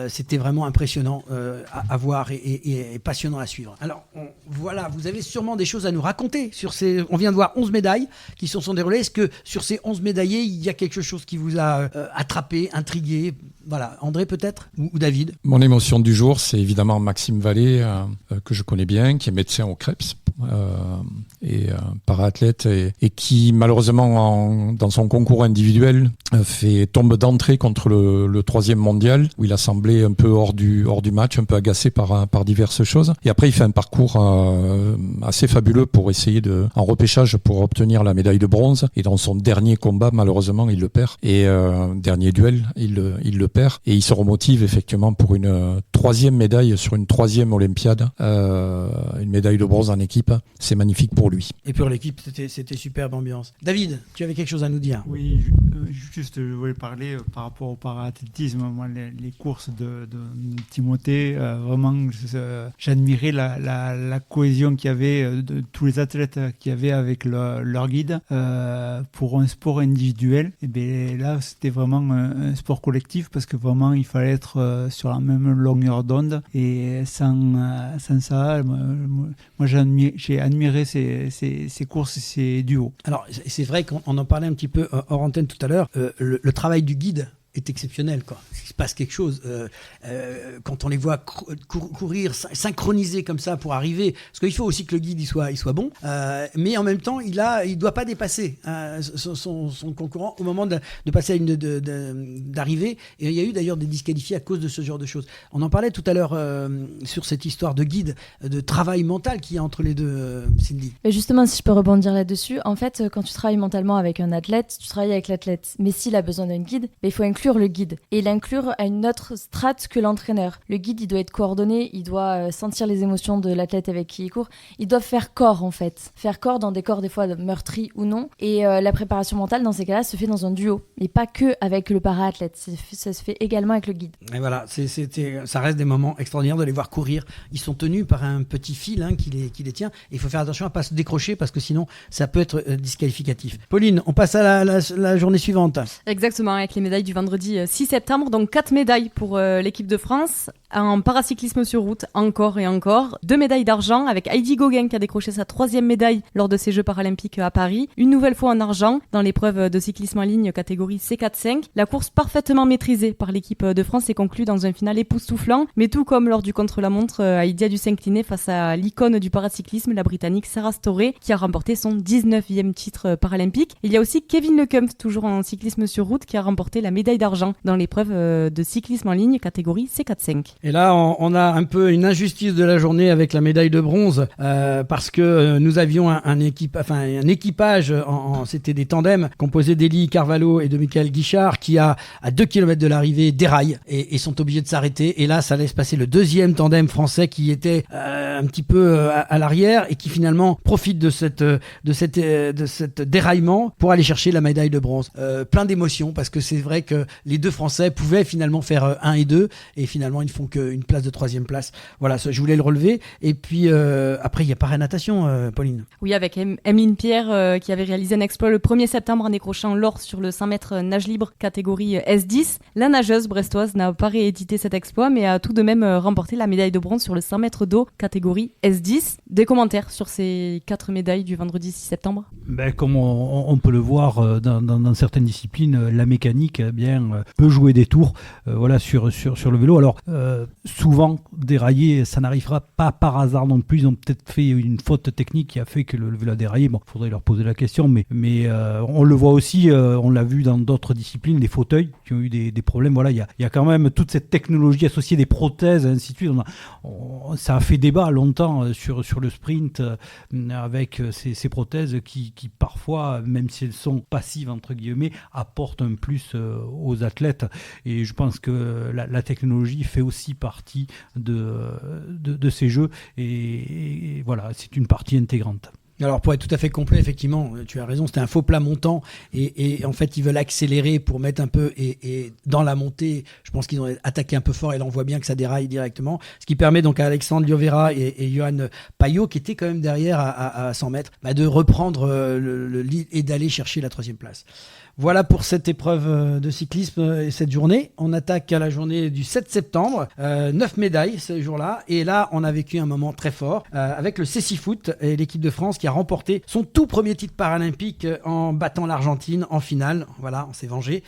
C'était vraiment impressionnant à voir et passionnant à suivre. Alors voilà, vous avez sûrement des choses à nous raconter sur ces. On vient de voir 11 médailles qui se sont déroulées. Est-ce que sur ces 11 médaillés, il y a quelque chose qui vous a attrapé, intrigué? Voilà, André peut-être ou David? Mon émotion du jour, c'est évidemment Maxime Vallet, que je connais bien, qui est médecin au Krebs et para-athlète et qui malheureusement dans son concours individuel tombe d'entrée contre le 3e mondial, où il a semblé un peu hors du match, un peu agacé par diverses choses. Et après, il fait un parcours assez fabuleux pour essayer en repêchage pour obtenir la médaille de bronze. Et dans son dernier combat, malheureusement, il le perd. Et dernier duel, il le perd. Et il se remotive effectivement pour une 3e médaille sur une 3e Olympiade, une médaille de bronze en équipe. C'est magnifique pour lui. Et pour l'équipe, c'était superbe ambiance. David, tu avais quelque chose à nous dire? Oui, juste je voulais parler par rapport au para-athlétisme. Moi, les courses de Timothée, vraiment, j'admirais la cohésion qu'il y avait de tous les athlètes qu'il y avait avec leur guide. Pour un sport individuel, et bien là, c'était vraiment un sport collectif parce que vraiment, il fallait être sur la même longueur d'onde. Et sans ça, moi j'ai admiré ces courses et ces duos. Alors, c'est vrai qu'on en parlait un petit peu hors antenne tout à l'heure, le travail du guide est exceptionnel, quoi. Il se passe quelque chose quand on les voit courir, synchroniser comme ça pour arriver, parce qu'il faut aussi que le guide il soit bon, mais en même temps il doit pas dépasser son concurrent au moment de passer à d'arriver. Et il y a eu d'ailleurs des disqualifiés à cause de ce genre de choses. On en parlait tout à l'heure sur cette histoire de guide, de travail mental qu'il y a entre les deux, Cindy. Mais justement, si je peux rebondir là-dessus, en fait, quand tu travailles mentalement avec un athlète, tu travailles avec l'athlète. Mais s'il a besoin d'un guide, il faut inclure le guide. Et l'inclure à une autre strate que l'entraîneur. Le guide, il doit être coordonné, il doit sentir les émotions de l'athlète avec qui il court. Ils doivent faire corps, en fait. Faire corps dans des corps, des fois, meurtris ou non. Et la préparation mentale, dans ces cas-là, se fait dans un duo. Et pas que avec le para-athlète. Ça se fait également avec le guide. Et voilà, ça reste des moments extraordinaires de les voir courir. Ils sont tenus par un petit fil qui les tient. Et il faut faire attention à ne pas se décrocher parce que sinon, ça peut être disqualificatif. Pauline, on passe à la journée suivante. Exactement, avec les médailles du vendredi 6 septembre. Donc 4 médailles pour l'équipe de France. En paracyclisme sur route, encore et encore. 2 médailles d'argent avec Heidi Gauguin qui a décroché sa 3e médaille lors de ces Jeux paralympiques à Paris. Une nouvelle fois en argent dans l'épreuve de cyclisme en ligne catégorie C4-5. La course parfaitement maîtrisée par l'équipe de France est conclue dans un final époustouflant. Mais tout comme lors du contre-la-montre, Heidi a dû s'incliner face à l'icône du paracyclisme, la Britannique Sarah Storey, qui a remporté son 19e titre paralympique. Il y a aussi Kevin Lecomte, toujours en cyclisme sur route, qui a remporté la médaille d'argent dans l'épreuve de cyclisme en ligne catégorie C4-5. Et là, on a un peu une injustice de la journée avec la médaille de bronze parce que nous avions un équipage, c'était des tandems composés d'Élie Carvalho et de Michael Guichard qui à 2 km de l'arrivée déraillent et sont obligés de s'arrêter. Et là, ça laisse passer le deuxième tandem français qui était un petit peu à l'arrière et qui finalement profite de cet déraillement pour aller chercher la médaille de bronze. Plein d'émotions parce que c'est vrai que les deux Français pouvaient finalement faire 1 et 2 et finalement ils ne font qu'une place de 3e place. Voilà, ça, je voulais le relever. Et puis après, il y a para-natation, Pauline. Oui, avec Emeline Pierre qui avait réalisé un exploit le 1er septembre en décrochant l'or sur le 100 mètres nage libre catégorie S10. La nageuse brestoise n'a pas réédité cet exploit mais a tout de même remporté la médaille de bronze sur le 100 mètres d'eau catégorie S10. Des commentaires sur ces 4 médailles du vendredi 6 septembre ? Comme on peut le voir dans certaines disciplines, la mécanique peut jouer des tours sur le vélo. Alors souvent dérailler, ça n'arrivera pas par hasard non plus. Ils ont peut-être fait une faute technique qui a fait que le vélo a déraillé. Bon, faudrait leur poser la question, mais on le voit aussi, on l'a vu dans d'autres disciplines, les fauteuils qui ont eu des problèmes. Voilà, il y a quand même toute cette technologie associée, des prothèses, ainsi de suite. Ça a fait débat longtemps sur le sprint avec ces prothèses qui parfois, même si elles sont passives entre guillemets, apportent un plus aux athlètes. Et je pense que la technologie fait aussi partie de ces jeux et voilà, c'est une partie intégrante. Alors pour être tout à fait complet, effectivement, tu as raison, c'était un faux plat montant et en fait ils veulent accélérer pour mettre un peu et dans la montée, je pense qu'ils ont attaqué un peu fort et là on voit bien que ça déraille directement, ce qui permet donc à Alexandre Liovera et Johan Payot qui étaient quand même derrière à 100 mètres de reprendre le lead et d'aller chercher la 3e place. Voilà pour cette épreuve de cyclisme et cette journée. On attaque à la journée du 7 septembre. 9 médailles ce jour-là. Et là, on a vécu un moment très fort avec le CC Foot et l'équipe de France qui a remporté son tout premier titre paralympique en battant l'Argentine en finale. Voilà, on s'est vengé.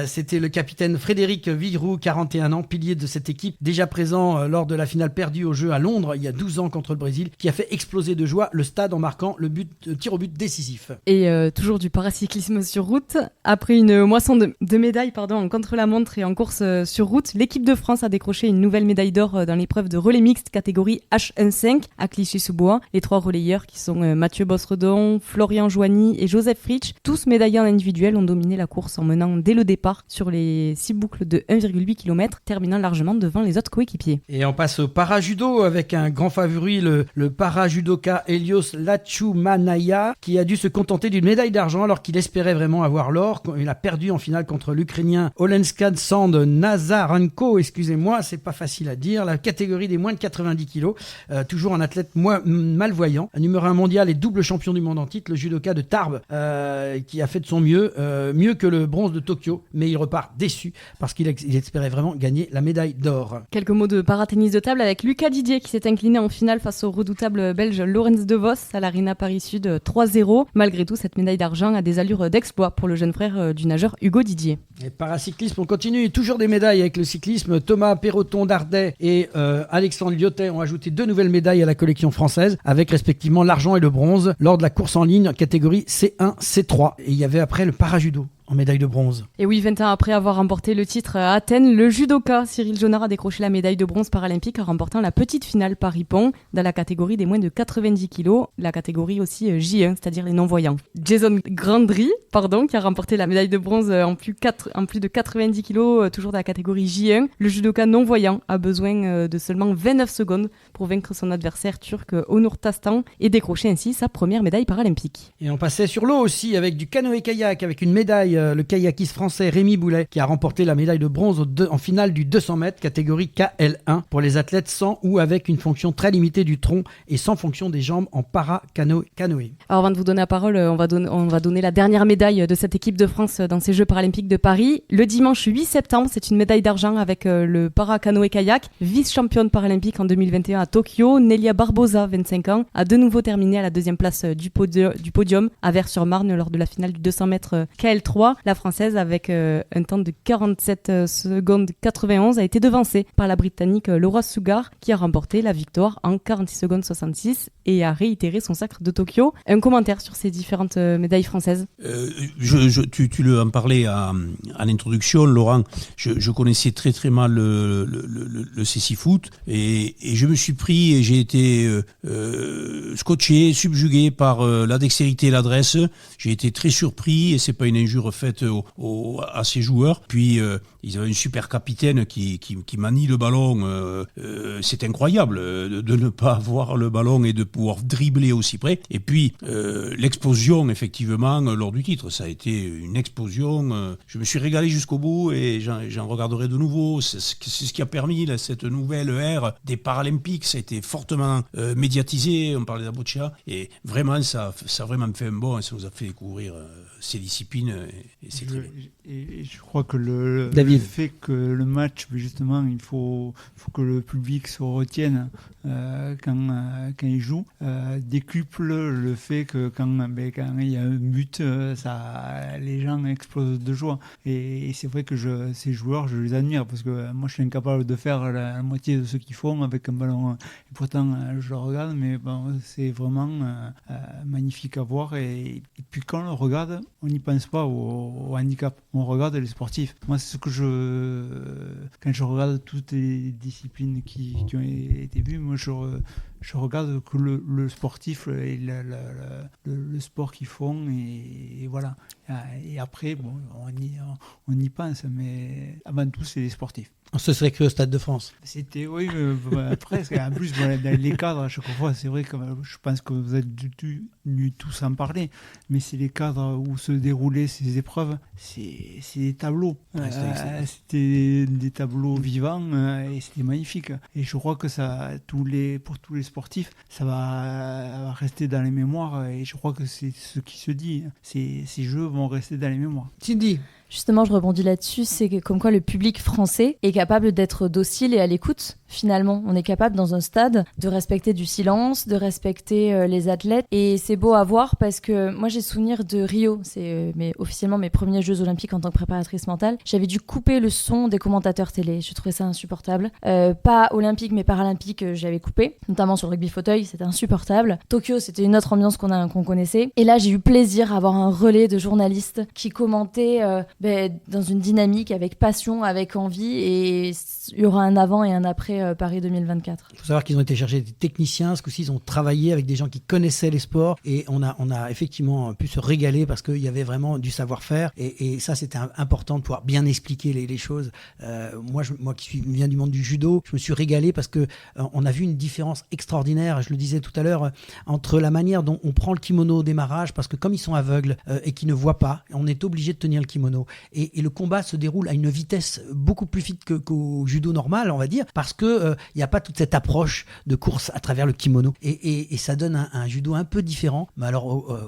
C'était le capitaine Frédéric Villeroux, 41 ans, pilier de cette équipe, déjà présent lors de la finale perdue aux Jeux à Londres il y a 12 ans contre le Brésil, qui a fait exploser de joie le stade en marquant le tir au but décisif. Et toujours du paracyclisme sur route. Après une moisson de médailles en contre-la-montre et en course sur route, l'équipe de France a décroché une nouvelle médaille d'or dans l'épreuve de relais mixte catégorie H1-5 à Clichy-sous-Bois. Les 3 relayeurs qui sont Mathieu Bossredon, Florian Joigny et Joseph Fritsch, tous médaillés en individuel, ont dominé la course en menant dès le départ sur les 6 boucles de 1,8 km, terminant largement devant les autres coéquipiers. Et on passe au para-judo avec un grand favori, le para-judoka Helios Lachumanaya, qui a dû se contenter d'une médaille d'argent alors qu'il espérait vraiment avoir l'or. Il a perdu en finale contre l'Ukrainien Olenskad Sand Nazarenko, excusez-moi, c'est pas facile à dire, la catégorie des moins de 90 kilos, toujours un athlète malvoyant, numéro 1 mondial et double champion du monde en titre, le judoka de Tarbes, qui a fait de son mieux que le bronze de Tokyo, mais il repart déçu parce qu'il espérait vraiment gagner la médaille d'or. Quelques mots de para-tennis de table avec Lucas Didier qui s'est incliné en finale face au redoutable belge Laurens De Vos à l'Arena Paris-Sud 3-0. Malgré tout, cette médaille d'argent a des allures d'exploit pour le jeune frère du nageur Hugo Didier. Et paracyclisme, on continue, toujours des médailles avec le cyclisme. Thomas Perroton d'Ardet et Alexandre Lyotet ont ajouté 2 nouvelles médailles à la collection française, avec respectivement l'argent et le bronze, lors de la course en ligne catégorie C1, C3. Et il y avait après le parajudo en médaille de bronze. Et oui, 20 ans après avoir remporté le titre à Athènes, le judoka Cyril Jonard a décroché la médaille de bronze paralympique en remportant la petite finale Paris-Pont dans la catégorie des moins de 90 kg, la catégorie aussi J1, c'est-à-dire les non-voyants. Jason Grandry, qui a remporté la médaille de bronze en plus de 90 kg, toujours dans la catégorie J1. Le judoka non-voyant a besoin de seulement 29 secondes pour vaincre son adversaire turc Onur Tastan et décrocher ainsi sa première médaille paralympique. Et on passait sur l'eau aussi avec du canoë-kayak, avec une médaille, le kayakiste français Rémi Boulet qui a remporté la médaille de bronze en finale du 200 mètres catégorie KL1 pour les athlètes sans ou avec une fonction très limitée du tronc et sans fonction des jambes en para-canoë. Alors avant de vous donner la parole, on va donner la dernière médaille de cette équipe de France dans ces Jeux paralympiques de Paris. Le dimanche 8 septembre, c'est une médaille d'argent avec le para-canoë-kayak, vice-championne paralympique en 2021 à Tokyo. Nelia Barbosa, 25 ans, a de nouveau terminé à la 2e place du podium à Vers-sur-Marne lors de la finale du 200 mètres KL3. Leroy. La Française, avec un temps de 47 secondes 91, a été devancée par la Britannique Laura Sugar, qui a remporté la victoire en 46 secondes 66 et a réitéré son sacre de Tokyo. Un commentaire sur ces différentes médailles françaises. Tu le en parlais à l'introduction, Laurent. Je connaissais très très mal le cécifoot et je me suis pris et j'ai été scotché, subjugué par la dextérité et l'adresse. J'ai été très surpris et c'est pas une injure faite à ces joueurs. Puis ils avaient une super capitaine qui manie le ballon. C'est incroyable de ne pas avoir le ballon et de pouvoir dribbler aussi près. Et puis l'explosion effectivement lors du titre, ça a été une explosion. Je me suis régalé jusqu'au bout et j'en regarderai de nouveau. C'est ce qui a permis cette nouvelle ère des Paralympiques. Ça a été fortement médiatisé. On parlait d'Aboccia et vraiment ça a vraiment fait un bond et ça nous a fait découvrir ces disciplines et c'est très bien. Et je crois que le fait que le match, justement, il faut que le public se retienne quand il joue, décuple le fait que quand il y a un but, les gens explosent de joie. Et c'est vrai que ces joueurs, je les admire parce que moi, je suis incapable de faire la moitié de ce qu'ils font avec un ballon. Et pourtant, je le regarde, mais bon, c'est vraiment magnifique à voir. Et puis quand on le regarde, on n'y pense pas au handicap. On regarde les sportifs. Moi, c'est ce que quand je regarde toutes les disciplines qui ont été vues, moi, je regarde que le sportif et le sport qu'ils font et voilà. Et après, bon, on y pense, mais avant tout, c'est les sportifs. Ce serait que au Stade de France. C'était, oui, presque. En plus, dans les cadres, à chaque fois, c'est vrai que je pense que vous êtes venus tous en parler, mais c'est les cadres où se déroulaient ces épreuves, c'est des tableaux. C'était des tableaux vivants et c'était magnifique. Et je crois que pour tous les sportifs, ça va rester dans les mémoires et je crois que c'est ce qui se dit. Ces jeux vont rester dans les mémoires. Cindy. Justement, je rebondis là-dessus, c'est que comme quoi le public français est capable d'être docile et à l'écoute. Finalement, on est capable dans un stade de respecter du silence, de respecter les athlètes. Et c'est beau à voir parce que moi j'ai souvenir de Rio, c'est officiellement mes premiers Jeux Olympiques en tant que préparatrice mentale. J'avais dû couper le son des commentateurs télé, je trouvais ça insupportable. Pas olympique mais paralympique, j'avais coupé, notamment sur le rugby fauteuil, c'était insupportable. Tokyo, c'était une autre ambiance qu'on connaissait. Et là, j'ai eu plaisir à avoir un relais de journalistes qui commentaient dans une dynamique, avec passion, avec envie, et il y aura un avant et un après Paris 2024. Il faut savoir qu'ils ont été chercher des techniciens, ce coup-ci ils ont travaillé avec des gens qui connaissaient les sports, et on a effectivement pu se régaler parce qu'il y avait vraiment du savoir-faire, et ça c'était important de pouvoir bien expliquer les choses. Moi qui viens du monde du judo, je me suis régalé parce que on a vu une différence extraordinaire, je le disais tout à l'heure, entre la manière dont on prend le kimono au démarrage, parce que comme ils sont aveugles et qu'ils ne voient pas, on est obligé de tenir le kimono. Et le combat se déroule à une vitesse beaucoup plus vite qu'au judo normal, on va dire, parce que il n'y a pas toute cette approche de course à travers le kimono. Et ça donne un judo un peu différent. Mais alors,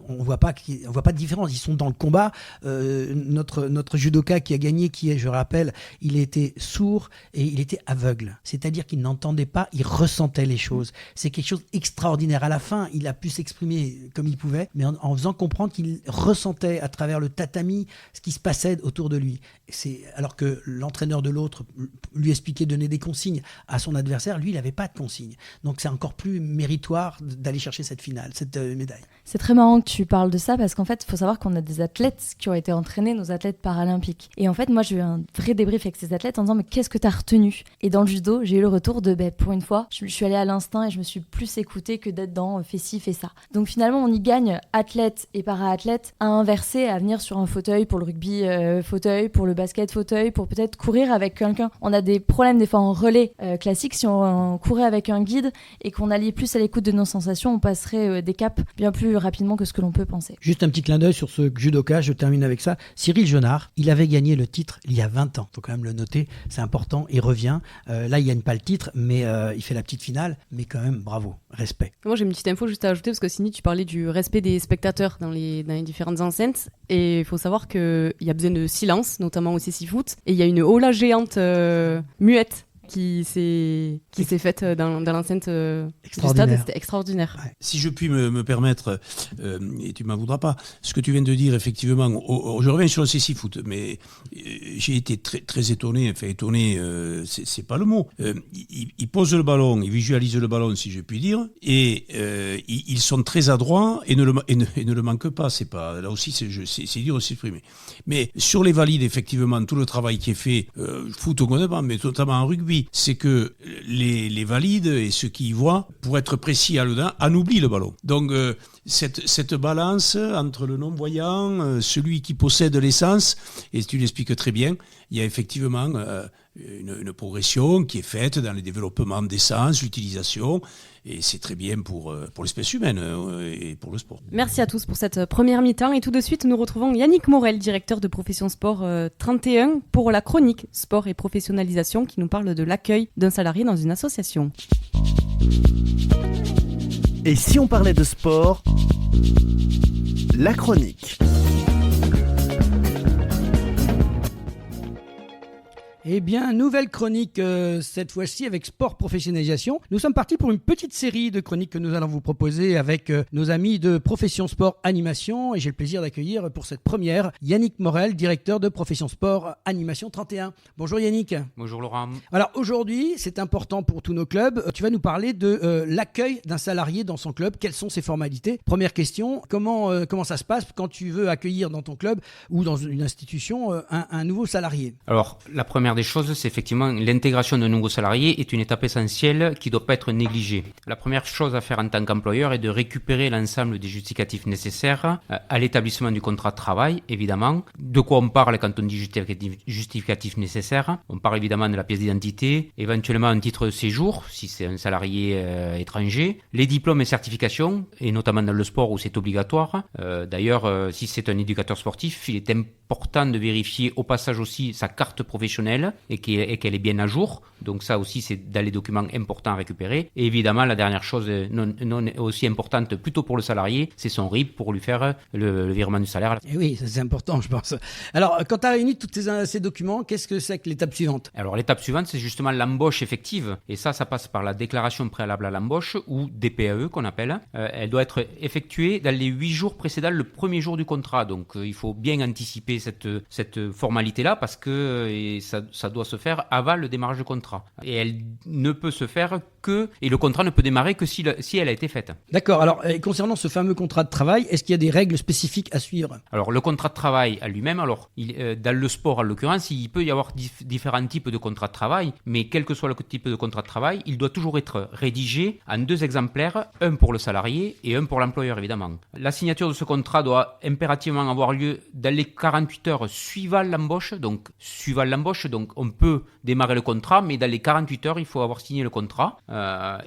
on voit pas de différence. Ils sont dans le combat. Notre judoka qui a gagné, je rappelle, il était sourd et il était aveugle. C'est-à-dire qu'il n'entendait pas, il ressentait les choses. C'est quelque chose d'extraordinaire. À la fin, il a pu s'exprimer comme il pouvait, mais en faisant comprendre qu'il ressentait à travers le tatami ce qui se passait autour de lui. Alors que l'entraîneur de l'autre lui expliquait, donner des consignes à son adversaire, lui, il n'avait pas de consignes. Donc c'est encore plus méritoire d'aller chercher cette finale, cette médaille. C'est très marrant que tu parles de ça parce qu'en fait, il faut savoir qu'on a des athlètes qui ont été entraînés, nos athlètes paralympiques. Et en fait, moi, j'ai eu un vrai débrief avec ces athlètes en disant mais qu'est-ce que tu as retenu ? Et dans le judo, j'ai eu le retour de pour une fois, je suis allée à l'instinct et je me suis plus écoutée que d'être dans fais ci, fais ça. Donc finalement, on y gagne athlètes et para-athlètes à inverser, à venir sur un fauteuil pour le rugby fauteuil, pour le basket fauteuil, pour peut-être courir avec quelqu'un. On a des problèmes des fois en relais classique. Si on courait avec un guide et qu'on allait plus à l'écoute de nos sensations, on passerait des caps bien plus rapidement que ce que l'on peut penser. Juste un petit clin d'œil sur ce judoka, je termine avec ça. Cyril Jonard, il avait gagné le titre il y a 20 ans. Il faut quand même le noter, c'est important. Il revient. Là, il gagne pas le titre, mais il fait la petite finale. Mais quand même, bravo, respect. Moi, j'ai une petite info juste à ajouter parce que Cindy, tu parlais du respect des spectateurs dans les différentes enceintes. Et il faut savoir qu'il y a besoin de silence, notamment au cécifoot. Et il y a une hola géante muette qui s'est faite dans l'enceinte du stade. C'était extraordinaire. Ouais. Si je puis me permettre, et tu m'en voudras pas, ce que tu viens de dire, effectivement, je reviens sur le CC-Foot, mais j'ai été très, très étonné, c'est pas le mot. Ils posent le ballon, ils visualisent le ballon, si je puis dire, et ils sont très adroits et ne le manquent pas. C'est pas, là aussi, c'est dur de s'exprimer. Mais sur les valides, effectivement, tout le travail qui est fait, foot on connaît pas, mais notamment en rugby, c'est que les valides et ceux qui y voient, pour être précis en oublient le ballon. Donc cette balance entre le non-voyant, celui qui possède l'essence, et tu l'expliques très bien, il y a effectivement une progression qui est faite dans les développements d'essence, l'utilisation, et c'est très bien pour l'espèce humaine et pour le sport. Merci à tous pour cette première mi-temps, et tout de suite nous retrouvons Yannick Morel, directeur de Profession Sport 31, pour la chronique Sport et Professionnalisation, qui nous parle de l'accueil d'un salarié dans une association. Et si on parlait de sport, la chronique. Eh bien, nouvelle chronique cette fois-ci avec Sport Professionnalisation. Nous sommes partis pour une petite série de chroniques que nous allons vous proposer avec nos amis de Profession Sport Animation. Et j'ai le plaisir d'accueillir pour cette première Yannick Morel, directeur de Profession Sport Animation 31. Bonjour Yannick. Bonjour Laurent. Alors aujourd'hui, c'est important pour tous nos clubs. Tu vas nous parler de l'accueil d'un salarié dans son club. Quelles sont ses formalités? Première question, comment ça se passe quand tu veux accueillir dans ton club ou dans une institution un nouveau salarié? Alors, la première des choses, c'est effectivement l'intégration de nouveaux salariés est une étape essentielle qui ne doit pas être négligée. La première chose à faire en tant qu'employeur est de récupérer l'ensemble des justificatifs nécessaires à l'établissement du contrat de travail, évidemment. De quoi on parle quand on dit justificatifs nécessaires? On parle évidemment de la pièce d'identité, éventuellement un titre de séjour, si c'est un salarié étranger, les diplômes et certifications, et notamment dans le sport où c'est obligatoire. D'ailleurs, si c'est un éducateur sportif, il est important de vérifier au passage aussi sa carte professionnelle et qu'elle est bien à jour. Donc ça aussi, c'est dans les documents importants à récupérer. Et évidemment, la dernière chose non aussi importante, plutôt pour le salarié, c'est son RIB pour lui faire le virement du salaire. Et oui, ça, c'est important, je pense. Alors, quand tu as réuni tous ces documents, qu'est-ce que c'est que l'étape suivante? Alors, l'étape suivante, c'est justement l'embauche effective. Et ça passe par la déclaration préalable à l'embauche, ou DPAE qu'on appelle. Elle doit être effectuée dans les 8 jours précédant le premier jour du contrat. Donc, il faut bien anticiper cette formalité-là parce que ça doit se faire avant le démarrage du contrat. Et elle ne peut se faire et le contrat ne peut démarrer que si elle a été faite. D'accord. Alors, concernant ce fameux contrat de travail, est-ce qu'il y a des règles spécifiques à suivre? Alors, le contrat de travail à lui-même, dans le sport en l'occurrence, il peut y avoir différents types de contrats de travail, mais quel que soit le type de contrat de travail, il doit toujours être rédigé en 2 exemplaires, un pour le salarié et un pour l'employeur, évidemment. La signature de ce contrat doit impérativement avoir lieu dans les 48 heures suivant l'embauche. Donc, on peut démarrer le contrat, mais dans les 48 heures, il faut avoir signé le contrat.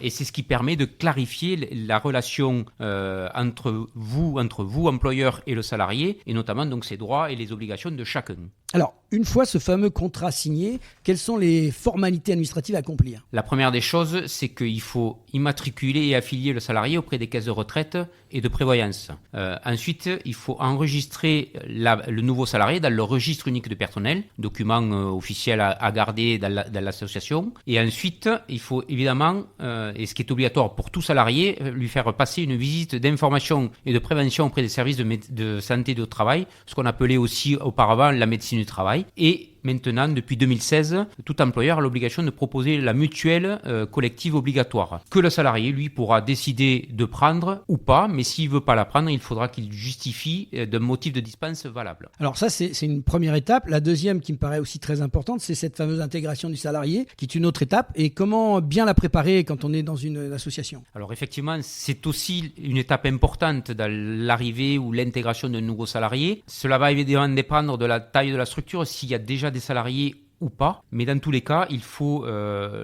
Et c'est ce qui permet de clarifier la relation entre vous, employeur, et le salarié, et notamment donc ses droits et les obligations de chacun. Alors, une fois ce fameux contrat signé, quelles sont les formalités administratives à accomplir? La première des choses, c'est qu'il faut immatriculer et affilier le salarié auprès des caisses de retraite et de prévoyance. Ensuite, il faut enregistrer le nouveau salarié dans le registre unique de personnel, document officiel à garder dans l'association. Et ensuite, il faut évidemment, et ce qui est obligatoire pour tout salarié, lui faire passer une visite d'information et de prévention auprès des services de santé et de travail, ce qu'on appelait aussi auparavant la médecine du travail. Et maintenant, depuis 2016, tout employeur a l'obligation de proposer la mutuelle collective obligatoire, que le salarié, lui, pourra décider de prendre ou pas, mais s'il ne veut pas la prendre, il faudra qu'il justifie d'un motif de dispense valable. Alors ça, c'est une première étape. La deuxième, qui me paraît aussi très importante, c'est cette fameuse intégration du salarié, qui est une autre étape. Et comment bien la préparer quand on est dans une association? Alors effectivement, c'est aussi une étape importante dans l'arrivée ou l'intégration d'un nouveau salarié. Cela va évidemment dépendre de la taille de la structure, s'il y a déjà des salariés ou pas, mais dans tous les cas, il faut,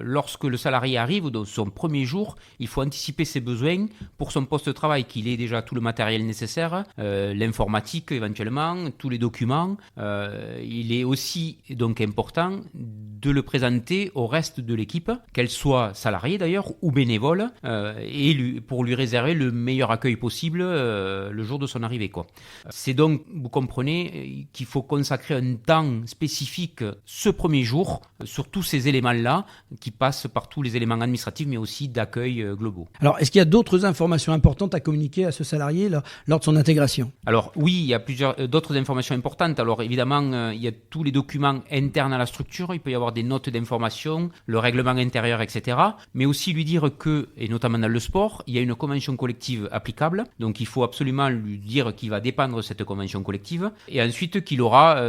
lorsque le salarié arrive, dans son premier jour, il faut anticiper ses besoins pour son poste de travail, qu'il ait déjà tout le matériel nécessaire, l'informatique éventuellement, tous les documents. Il est aussi donc important de le présenter au reste de l'équipe, qu'elle soit salariée d'ailleurs ou bénévole, pour lui réserver le meilleur accueil possible le jour de son arrivée, quoi. C'est donc, vous comprenez, qu'il faut consacrer un temps spécifique ce premier jour sur tous ces éléments-là qui passent par tous les éléments administratifs mais aussi d'accueil globaux. Alors, est-ce qu'il y a d'autres informations importantes à communiquer à ce salarié lors de son intégration ? Alors oui, il y a d'autres informations importantes. Alors évidemment, il y a tous les documents internes à la structure, il peut y avoir des notes d'information, le règlement intérieur, etc. Mais aussi lui dire que, et notamment dans le sport, il y a une convention collective applicable. Donc il faut absolument lui dire qu'il va dépendre de cette convention collective. Et ensuite qu'il aura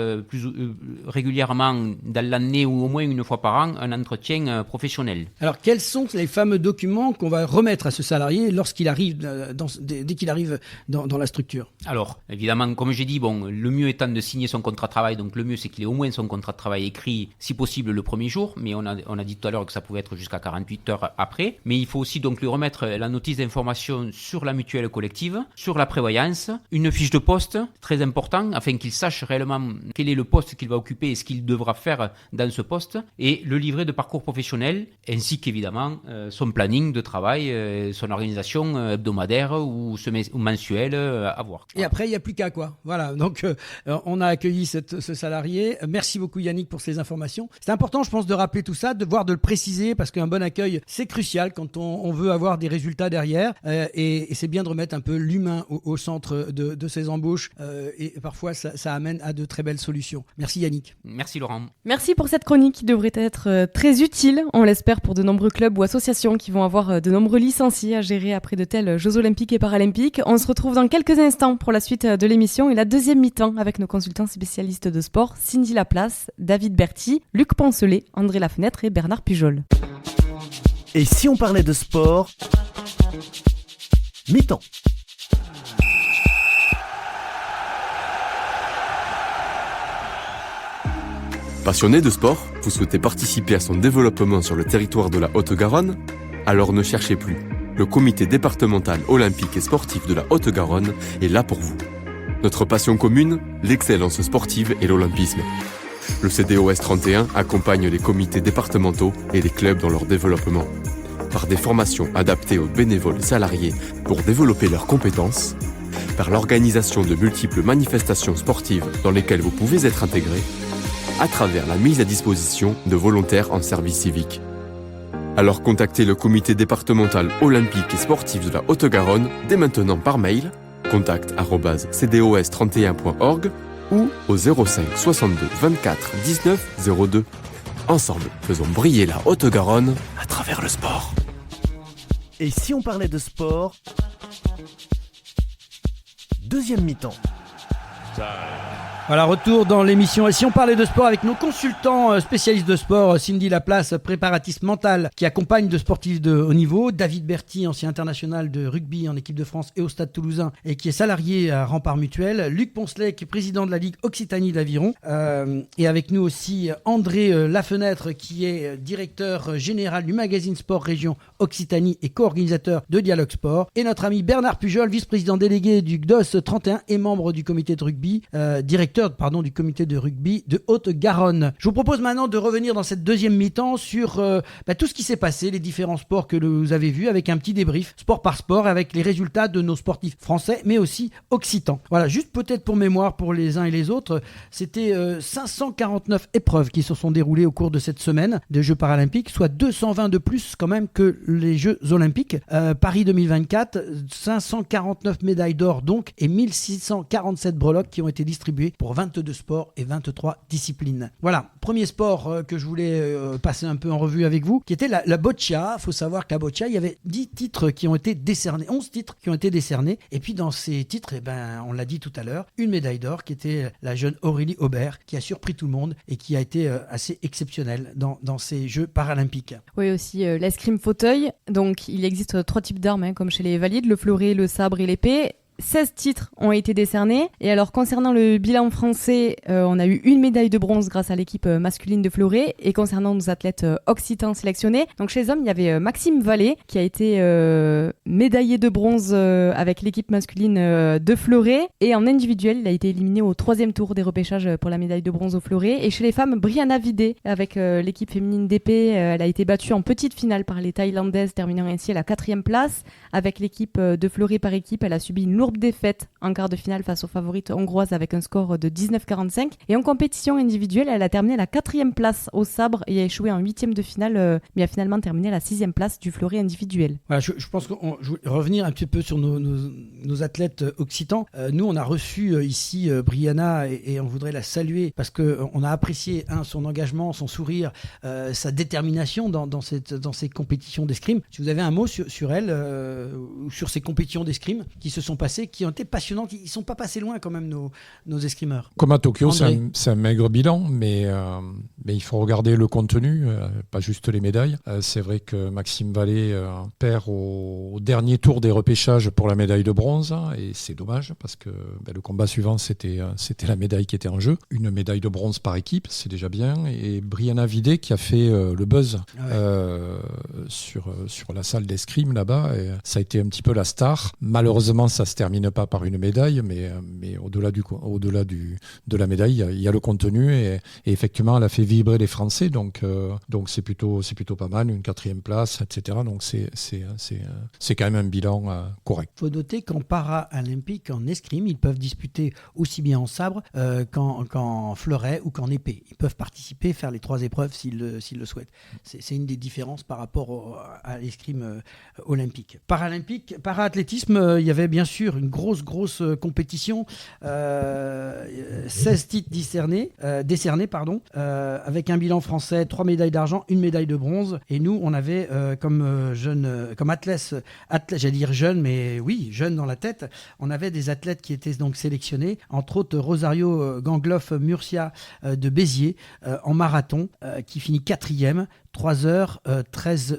régulièrement dans l'année ou au moins une fois par an un entretien professionnel. Alors quels sont les fameux documents qu'on va remettre à ce salarié lorsqu'il arrive dès qu'il arrive dans la structure ? Alors évidemment, comme j'ai dit, le mieux étant de signer son contrat de travail. Donc le mieux c'est qu'il ait au moins son contrat de travail écrit, si possible le premier jour. Mais on a dit tout à l'heure que ça pouvait être jusqu'à 48 heures après. Mais il faut aussi donc lui remettre la notice d'information sur la mutuelle collective, sur la prévoyance, une fiche de poste, très important, afin qu'il sache réellement quel est le poste qu'il va occuper et ce qu'il devra faire dans ce poste, et le livret de parcours professionnel, ainsi qu'évidemment son planning de travail, son organisation hebdomadaire ou mensuelle à voir. Et après, il n'y a plus qu'à quoi. Voilà, donc on a accueilli ce salarié. Merci beaucoup Yannick pour ces informations. C'est important, je pense, de rappeler tout ça, de voir, de le préciser, parce qu'un bon accueil, c'est crucial quand on veut avoir des résultats derrière. Et c'est bien de remettre un peu l'humain au centre de ces embauches. Et parfois, ça amène à de très belles solutions. Merci Yannick. Merci Laurent. Merci pour cette chronique qui devrait être très utile, on l'espère, pour de nombreux clubs ou associations qui vont avoir de nombreux licenciés à gérer après de tels Jeux Olympiques et Paralympiques. On se retrouve dans quelques instants pour la suite de l'émission et la deuxième mi-temps avec nos consultants spécialistes de sport, Cindy Laplace, David Berti, Luc Poncelet, André Lafenêtre et Bernard Pujol. Et si on parlait de sport, mi-temps. Passionné de sport, vous souhaitez participer à son développement sur le territoire de la Haute-Garonne ? Alors ne cherchez plus. Le comité départemental olympique et sportif de la Haute-Garonne est là pour vous. Notre passion commune, l'excellence sportive et l'olympisme. Le CDOS 31 accompagne les comités départementaux et les clubs dans leur développement. Par des formations adaptées aux bénévoles et salariés pour développer leurs compétences, par l'organisation de multiples manifestations sportives dans lesquelles vous pouvez être intégré, à travers la mise à disposition de volontaires en service civique. Alors contactez le comité départemental olympique et sportif de la Haute-Garonne dès maintenant par mail contact@cdos31.org ou au 05 62 24 19 02. Ensemble, faisons briller la Haute-Garonne à travers le sport. Et si on parlait de sport, deuxième mi-temps. Voilà, retour dans l'émission. Et si on parlait de sport avec nos consultants spécialistes de sport, Cindy Laplace, préparatiste mentale qui accompagne de sportifs de haut niveau, David Berti, ancien international de rugby en équipe de France et au Stade Toulousain et qui est salarié à Rempart Mutuel, Luc Poncelet qui est président de la Ligue Occitanie d'Aviron, et avec nous aussi André Lafenêtre qui est directeur général du magazine Sport Région Occitanie et co-organisateur de Dialogue Sport, et notre ami Bernard Pujol, vice-président délégué du GDOS 31 et membre du comité de rugby, directeur du comité de rugby de Haute-Garonne. Je vous propose maintenant de revenir dans cette deuxième mi-temps sur tout ce qui s'est passé, les différents sports que vous avez vus, avec un petit débrief, sport par sport, avec les résultats de nos sportifs français, mais aussi occitans. Voilà, juste peut-être pour mémoire pour les uns et les autres, c'était 549 épreuves qui se sont déroulées au cours de cette semaine des Jeux Paralympiques, soit 220 de plus quand même que les Jeux Olympiques. Paris 2024, 549 médailles d'or donc, et 1647 breloques qui ont été distribuées pour 22 sports et 23 disciplines. Voilà, premier sport que je voulais passer un peu en revue avec vous, qui était la boccia. Il faut savoir qu'à boccia, il y avait 10 titres qui ont été décernés, 11 titres qui ont été décernés. Et puis dans ces titres, on l'a dit tout à l'heure, une médaille d'or qui était la jeune Aurélie Aubert, qui a surpris tout le monde et qui a été assez exceptionnelle dans ces Jeux Paralympiques. Oui, aussi l'escrime fauteuil. Donc il existe 3 types d'armes, comme chez les valides, le fleuret, le sabre et l'épée. 16 titres ont été décernés. Et alors, concernant le bilan français, on a eu une médaille de bronze grâce à l'équipe masculine de fleuret. Et concernant nos athlètes occitans sélectionnés, donc chez les hommes, il y avait Maxime Vallée qui a été médaillé de bronze avec l'équipe masculine de fleuret. Et en individuel, il a été éliminé au 3e tour des repêchages pour la médaille de bronze au fleuret. Et chez les femmes, Brianna Vidé avec l'équipe féminine d'épée, elle a été battue en petite finale par les Thaïlandaises, terminant ainsi à la 4e place. Avec l'équipe de fleuret par équipe, elle a subi une lourde défaite en quart de finale face aux favorites hongroises avec un score de 19-45. Et en compétition individuelle, elle a terminé à la 4e place au sabre et a échoué en 8e de finale, mais a finalement terminé à la 6e place du fleuret individuel. Voilà, je pense qu'on je voulais revenir un petit peu sur nos athlètes occitans. Nous, on a reçu ici Brianna et on voudrait la saluer parce qu'on a apprécié son engagement, son sourire, sa détermination dans ces compétitions d'escrime. Si vous avez un mot sur elle ou sur ces compétitions d'escrime qui se sont passées, qui ont été passionnantes, ils ne sont pas passés loin quand même nos escrimeurs. Comme à Tokyo, c'est un maigre bilan, mais il faut regarder le contenu, pas juste les médailles. C'est vrai que Maxime Vallée perd au dernier tour des repêchages pour la médaille de bronze, et c'est dommage parce que le combat suivant c'était la médaille qui était en jeu. Une médaille de bronze par équipe, c'est déjà bien. Et Brianna Vidé qui a fait le buzz sur la salle d'escrime là-bas, et ça a été un petit peu la star. Malheureusement, ça se termine pas par une médaille, mais au-delà de la médaille, il y a le contenu, et effectivement, elle a fait vibrer les Français, donc c'est plutôt pas mal, une 4e place, etc. Donc c'est quand même un bilan correct. Il faut noter qu'en paralympique, en escrime, ils peuvent disputer aussi bien en sabre qu'en fleuret ou qu'en épée. Ils peuvent participer, faire les 3 épreuves s'ils le souhaitent. C'est une des différences par rapport à l'escrime olympique. Para-athlétisme, il y avait bien sûr une grosse compétition, 16 titres décernés, avec un bilan français, 3 médailles d'argent, 1 médaille de bronze. Et nous, on avait comme athlète, j'allais dire jeune, mais oui, jeune dans la tête, on avait des athlètes qui étaient donc sélectionnés, entre autres Rosario Gangloff Murcia de Béziers en marathon, qui finit 4e. 3 heures 13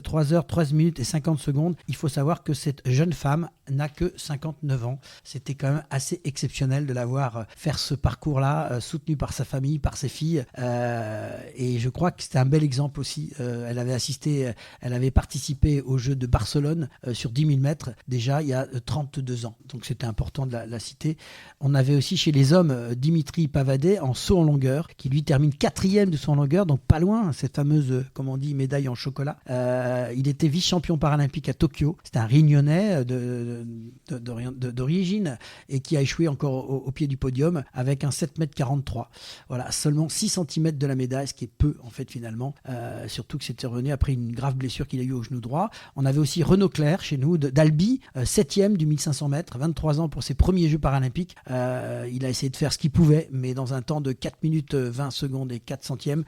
minutes et 50 secondes. Il faut savoir que cette jeune femme n'a que 59 ans. C'était quand même assez exceptionnel de la voir faire ce parcours-là, soutenu par sa famille, par ses filles. Et je crois que c'était un bel exemple aussi. Elle avait participé aux Jeux de Barcelone sur 10 000 mètres, déjà il y a 32 ans. Donc c'était important de la citer. On avait aussi chez les hommes Dimitri Pavadé en saut en longueur, qui lui termine 4e de saut en longueur, donc pas loin, cette fameuse, comme on dit, médaille en chocolat. Il était vice-champion paralympique à Tokyo. C'était un Réunionnais d'origine et qui a échoué encore au pied du podium avec un 7,43 m. Voilà, seulement 6 cm de la médaille, ce qui est peu en fait finalement. Surtout que c'était revenu après une grave blessure qu'il a eue au genou droit. On avait aussi Renaud Clerc chez nous d'Albi, 7e du 1500 mètres, 23 ans pour ses premiers Jeux paralympiques. Il a essayé de faire ce qu'il pouvait, mais dans un temps de 4 minutes 20 secondes et 4 centièmes,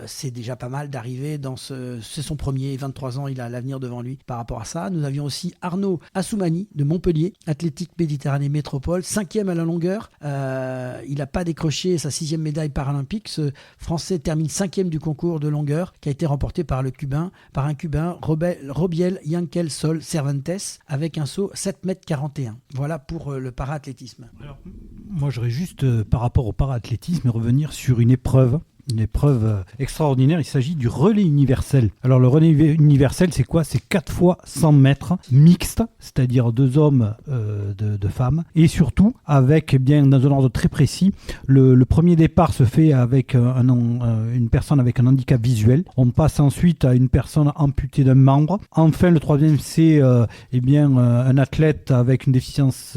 c'est déjà pas mal d'arriver c'est son premier, 23 ans, il a l'avenir devant lui par rapport à ça. Nous avions aussi Arnaud Assoumani de Montpellier, Athlétique Méditerranée Métropole, 5e à la longueur. Il n'a pas décroché sa 6e médaille paralympique. Ce Français termine 5e du concours de longueur qui a été remporté par un Cubain, Robiel Yankel Sol Cervantes, avec un saut 7,41 m. Voilà pour le para-athlétisme. Alors, moi, j'aurais juste, par rapport au para-athlétisme, revenir sur une épreuve extraordinaire. Il s'agit du relais universel. Alors le relais universel, c'est quoi ? C'est 4 fois 100 mètres mixte, c'est-à-dire 2 hommes, 2 femmes, et surtout avec, bien dans un ordre très précis, le premier départ se fait avec une personne avec un handicap visuel. On passe ensuite à une personne amputée d'un membre. Enfin, le troisième, c'est un athlète avec une déficience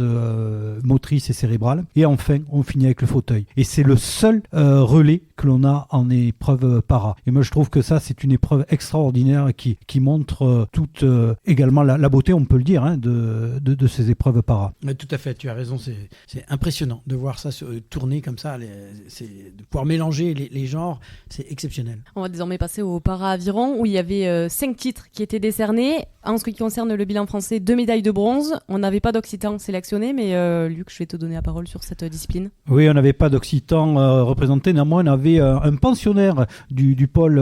motrice et cérébrale. Et enfin, on finit avec le fauteuil. Et c'est le seul relais que l'on a en épreuve para. Et moi, je trouve que ça, c'est une épreuve extraordinaire qui montre toute également la beauté, on peut le dire, de ces épreuves para. Mais tout à fait, tu as raison. C'est impressionnant de voir ça tourner comme ça. De pouvoir mélanger les genres, c'est exceptionnel. On va désormais passer au para-aviron où il y avait 5 titres qui étaient décernés. En ce qui concerne le bilan français, 2 médailles de bronze. On n'avait pas d'Occitan sélectionné, mais Luc, je vais te donner la parole sur cette discipline. Oui, on n'avait pas d'Occitan représenté. Néanmoins, on avait un pensionnaire du pôle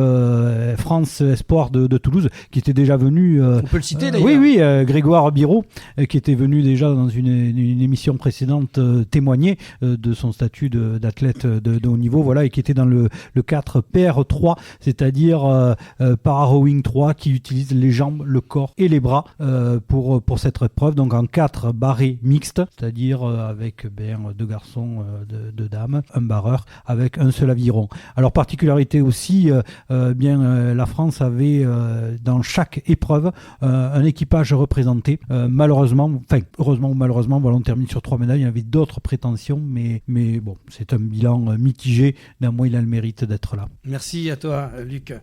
France Espoir de Toulouse qui était déjà venu. On peut le citer d'ailleurs. Oui, Grégoire Biraud, qui était venu déjà dans une émission précédente témoigner de son statut d'athlète de haut niveau, voilà, et qui était dans le 4 PR3, c'est-à-dire para-rowing 3, qui utilise les jambes, le corps et les bras pour cette épreuve, donc en 4 barrés mixtes, c'est-à-dire avec 2 garçons, 2 dames, un barreur avec un seul aviron. Alors particularité aussi, la France avait dans chaque épreuve un équipage représenté. Heureusement ou malheureusement, on termine sur 3 médailles. Il y avait d'autres prétentions, mais bon, c'est un bilan mitigé. Néanmoins, il a le mérite d'être là. Merci à toi, Luc.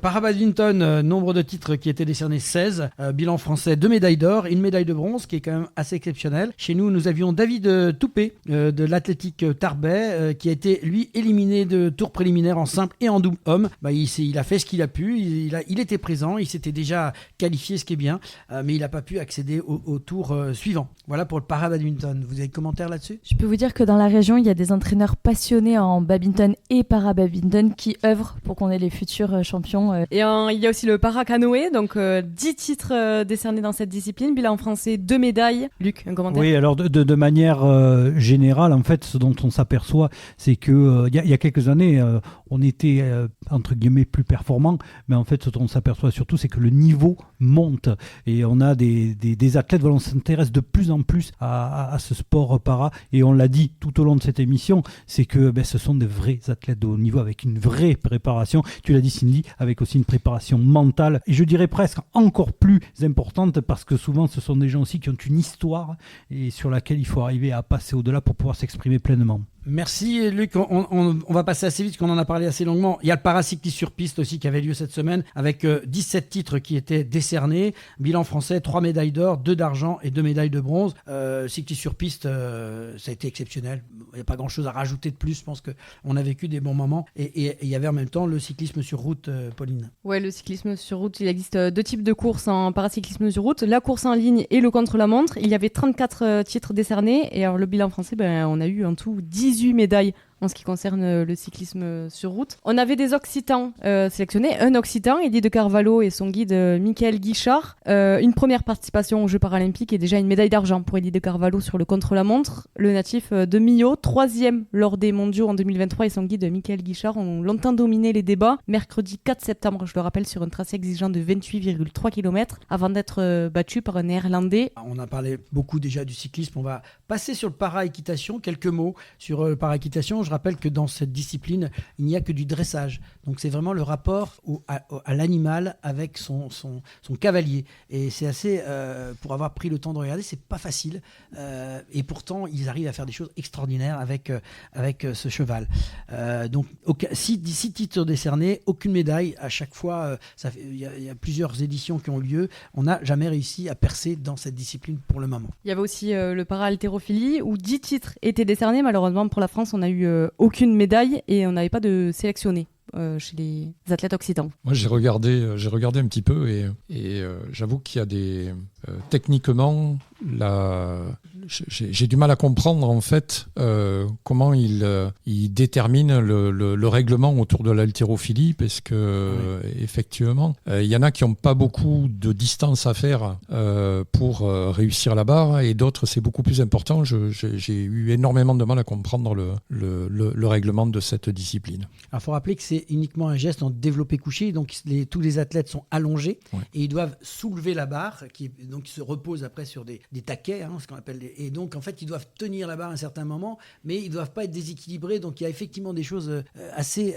Para-badminton, nombre de titres qui étaient décernés 16. Bilan français, 2 médailles d'or, 1 médaille de bronze, qui est quand même assez exceptionnel. Chez nous avions David Toupé de l'athlétique Tarbais, qui a été, lui, éliminé de tour préliminaire en simple et en double homme. Il a fait ce qu'il a pu. Il était présent. Il s'était déjà qualifié, ce qui est bien. Mais il n'a pas pu accéder au tour suivant. Voilà pour le para-badminton. Vous avez des commentaires là-dessus ? Je peux vous dire que dans la région, il y a des entraîneurs passionnés en badminton et para-badminton qui œuvrent pour qu'on ait les futurs champions. Et il y a aussi le para-canoë, donc 10 titres décernés dans cette discipline. Bilan français, 2 médailles. Luc, un commentaire ? Oui, alors de manière générale, en fait, ce dont on s'aperçoit, c'est que il y a quelques années, on était entre guillemets plus performant, mais en fait, ce dont on s'aperçoit surtout, c'est que le niveau monte et on a des athlètes. Voilà, on s'intéresse de plus en plus à ce sport para, et on l'a dit tout au long de cette émission, c'est que ce sont des vrais athlètes de haut niveau avec une vraie préparation. Tu l'as dit, Cindy, avec aussi une préparation mentale, et je dirais presque encore plus importante, parce que souvent ce sont des gens aussi qui ont une histoire et sur laquelle il faut arriver à passer au-delà pour pouvoir s'exprimer pleinement. Merci Luc, on va passer assez vite parce qu'on en a parlé assez longuement. Il y a le paracyclisme sur piste aussi qui avait lieu cette semaine avec 17 titres qui étaient décernés. Bilan français, 3 médailles d'or, 2 d'argent et 2 médailles de bronze. Cyclisme sur piste, ça a été exceptionnel. Il n'y a pas grand chose à rajouter de plus, je pense qu'on a vécu des bons moments. Et il y avait en même temps le cyclisme sur route, Pauline. Ouais, le cyclisme sur route, il existe 2 types de courses en paracyclisme sur route, la course en ligne et le contre-la-montre. Il y avait 34 titres décernés, et alors le bilan français, on a eu en tout 18 médailles en ce qui concerne le cyclisme sur route. On avait des Occitans sélectionnés, un Occitan, Eddie de Carvalho et son guide Michael Guichard. Une première participation aux Jeux paralympiques et déjà une médaille d'argent pour Eddie de Carvalho sur le contre-la-montre. Le natif de Millau, 3e lors des mondiaux en 2023, et son guide Michael Guichard ont longtemps dominé les débats. Mercredi 4 septembre, je le rappelle, sur un tracé exigeant de 28,3 km avant d'être battu par un Néerlandais. On a parlé beaucoup déjà du cyclisme, on va passer sur le para-équitation. Quelques mots sur le para-équitation. Je rappelle que dans cette discipline, il n'y a que du dressage. Donc c'est vraiment le rapport à l'animal avec son cavalier. Et c'est assez, pour avoir pris le temps de regarder, c'est pas facile. Et pourtant, ils arrivent à faire des choses extraordinaires avec ce cheval. Donc 6 titres décernés, aucune médaille. À chaque fois, il y a plusieurs éditions qui ont lieu. On n'a jamais réussi à percer dans cette discipline pour le moment. Il y avait aussi le para-haltérophilie où 10 titres étaient décernés. Malheureusement, pour la France, on a eu aucune médaille et on n'avait pas de sélectionné chez les athlètes occitans. Moi, j'ai regardé un petit peu et j'avoue qu'il y a des techniquement j'ai du mal à comprendre en fait comment il détermine le règlement autour de l'haltérophilie, parce que effectivement il y en a qui n'ont pas beaucoup de distance à faire pour réussir la barre, et d'autres c'est beaucoup plus important. J'ai eu énormément de mal à comprendre le règlement de cette discipline. Il faut rappeler que c'est uniquement un geste en développé couché, donc tous les athlètes sont allongés et ils doivent soulever la barre donc ils se reposent après sur des taquets, ce qu'on appelle et donc en fait ils doivent tenir la barre à un certain moment, mais ils ne doivent pas être déséquilibrés. Donc il y a effectivement des choses assez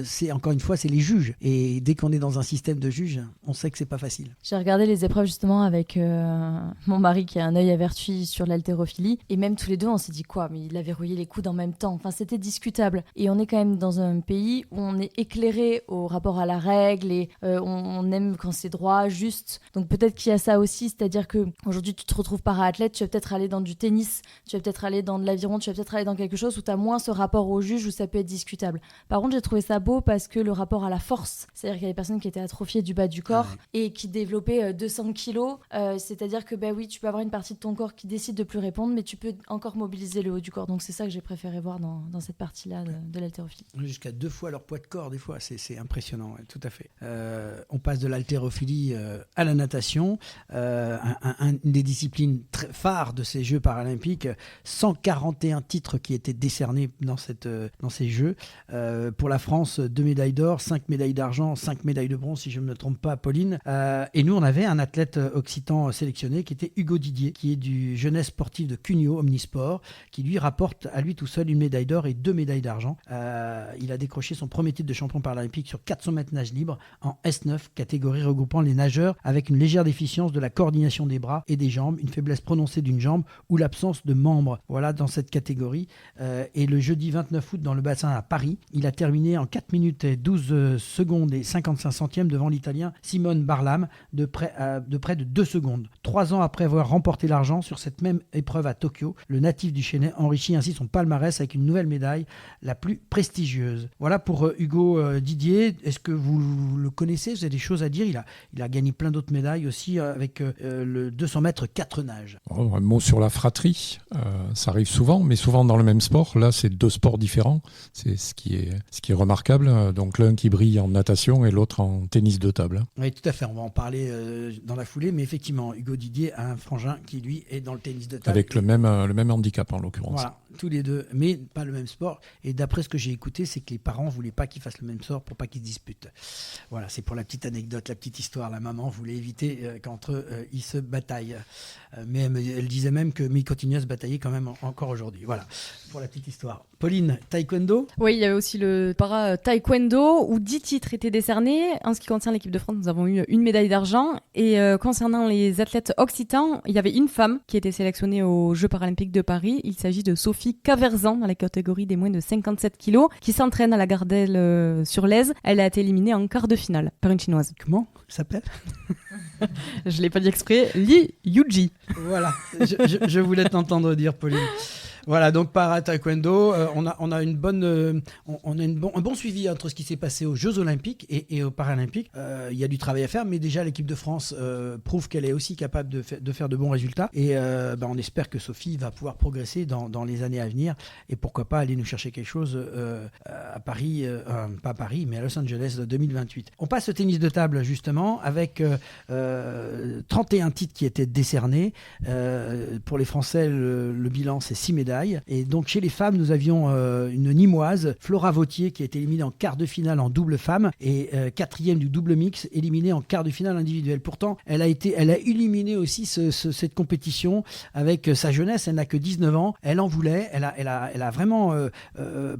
c'est encore une fois, c'est les juges, et dès qu'on est dans un système de juges, on sait que c'est pas facile. J'ai regardé les épreuves justement avec mon mari qui a un œil averti sur l'haltérophilie, et même tous les deux on s'est dit quoi, mais il a verrouillé les coudes en même temps, enfin c'était discutable. Et on est quand même dans un pays où on est éclairé au rapport à la règle, et on aime quand c'est droit, juste. Donc peut-être qu'il y a ça aussi, c'est-à-dire que aujourd'hui tu te retrouves para-athlète, tu vas peut-être aller dans du tennis, tu vas peut-être aller dans de l'aviron, tu vas peut-être aller dans quelque chose où tu as moins ce rapport au juge, où ça peut être discutable. Par contre, j'ai trouvé ça beau parce que le rapport à la force, c'est-à-dire qu'il y a des personnes qui étaient atrophiées du bas du corps et qui développaient 200 kilos, c'est-à-dire que oui, tu peux avoir une partie de ton corps qui décide de plus répondre, mais tu peux encore mobiliser le haut du corps. Donc c'est ça que j'ai préféré voir dans cette partie-là de l'haltérophilie. Jusqu'à 2 fois leur poids de corps, des fois, c'est impressionnant, tout à fait. On passe de l'haltérophilie à la natation, une des disciplines très phares de ces ces Jeux paralympiques, 141 titres qui étaient décernés dans ces Jeux. Pour la France, 2 médailles d'or, 5 médailles d'argent, 5 médailles de bronze, si je ne me trompe pas, Pauline. Et nous, on avait un athlète occitan sélectionné qui était Hugo Didier, qui est du jeunesse sportif de Cugnot, Omnisport, qui lui rapporte à lui tout seul une médaille d'or et 2 médailles d'argent. Il a décroché son premier titre de champion paralympique sur 400 mètres nage libre en S9, catégorie regroupant les nageurs avec une légère déficience de la coordination des bras et des jambes, une faiblesse prononcée d'une jambe ou l'absence de membres. Voilà, dans cette catégorie. Et le jeudi 29 août, dans le bassin à Paris, il a terminé en 4 minutes et 12 secondes et 55 centièmes devant l'Italien Simone Barlam de près de 2 secondes. 3 ans après avoir remporté l'argent sur cette même épreuve à Tokyo, le natif du Chennai enrichit ainsi son palmarès avec une nouvelle médaille, la plus prestigieuse. Voilà pour Hugo Didier. Est-ce que vous le connaissez? Vous avez des choses à dire? Il a gagné plein d'autres médailles aussi avec le 200 mètres 4 nages. Un mot sur la fratrie. Ça arrive souvent, mais souvent dans le même sport. Là, c'est 2 sports différents. C'est ce qui est remarquable. Donc l'un qui brille en natation et l'autre en tennis de table. Oui, tout à fait. On va en parler dans la foulée. Mais effectivement, Hugo Didier a un frangin qui, lui, est dans le tennis de table. Avec le même handicap, en l'occurrence. Voilà, tous les deux, mais pas le même sport. Et d'après ce que j'ai écouté, c'est que les parents ne voulaient pas qu'ils fassent le même sport pour pas qu'ils se disputent. Voilà, c'est pour la petite anecdote, la petite histoire. La maman voulait éviter qu'entre eux, ils se bataillent. Mais elle disait même qu'ils continuent à se batailler quand même encore aujourd'hui. Voilà, pour la petite histoire. Pauline, taekwondo? Oui, il y avait aussi le para-taekwondo où 10 titres étaient décernés. En ce qui concerne l'équipe de France, nous avons eu une médaille d'argent. Et concernant les athlètes occitans, il y avait une femme qui était sélectionnée aux Jeux paralympiques de Paris. Il s'agit de Sophie Caverzan dans la catégorie des moins de 57 kilos qui s'entraîne à la Gardelle sur l'Aise. Elle a été éliminée en quart de finale par une chinoise. Comment elle s'appelle? Je ne l'ai pas dit exprès. Li Yuji. Voilà, je voulais t'entendre dire, Pauline. Voilà, donc para-taekwondo, on a un bon suivi entre ce qui s'est passé aux Jeux Olympiques et aux Paralympiques. Il y a du travail à faire, mais déjà l'équipe de France prouve qu'elle est aussi capable de faire de bons résultats. Et on espère que Sophie va pouvoir progresser dans les années à venir. Et pourquoi pas aller nous chercher quelque chose à Paris, pas à Paris, mais à Los Angeles 2028. On passe au tennis de table, justement, avec 31 titres qui étaient décernés. Pour les Français, le bilan, c'est 6 médailles. Et donc chez les femmes, nous avions une Nîmoise, Flora Vautier, qui a été éliminée en quart de finale en double femme et 4e du double mix, éliminée en quart de finale individuelle. Pourtant, elle a éliminé aussi cette compétition avec sa jeunesse. Elle n'a que 19 ans. Elle en voulait. Elle a vraiment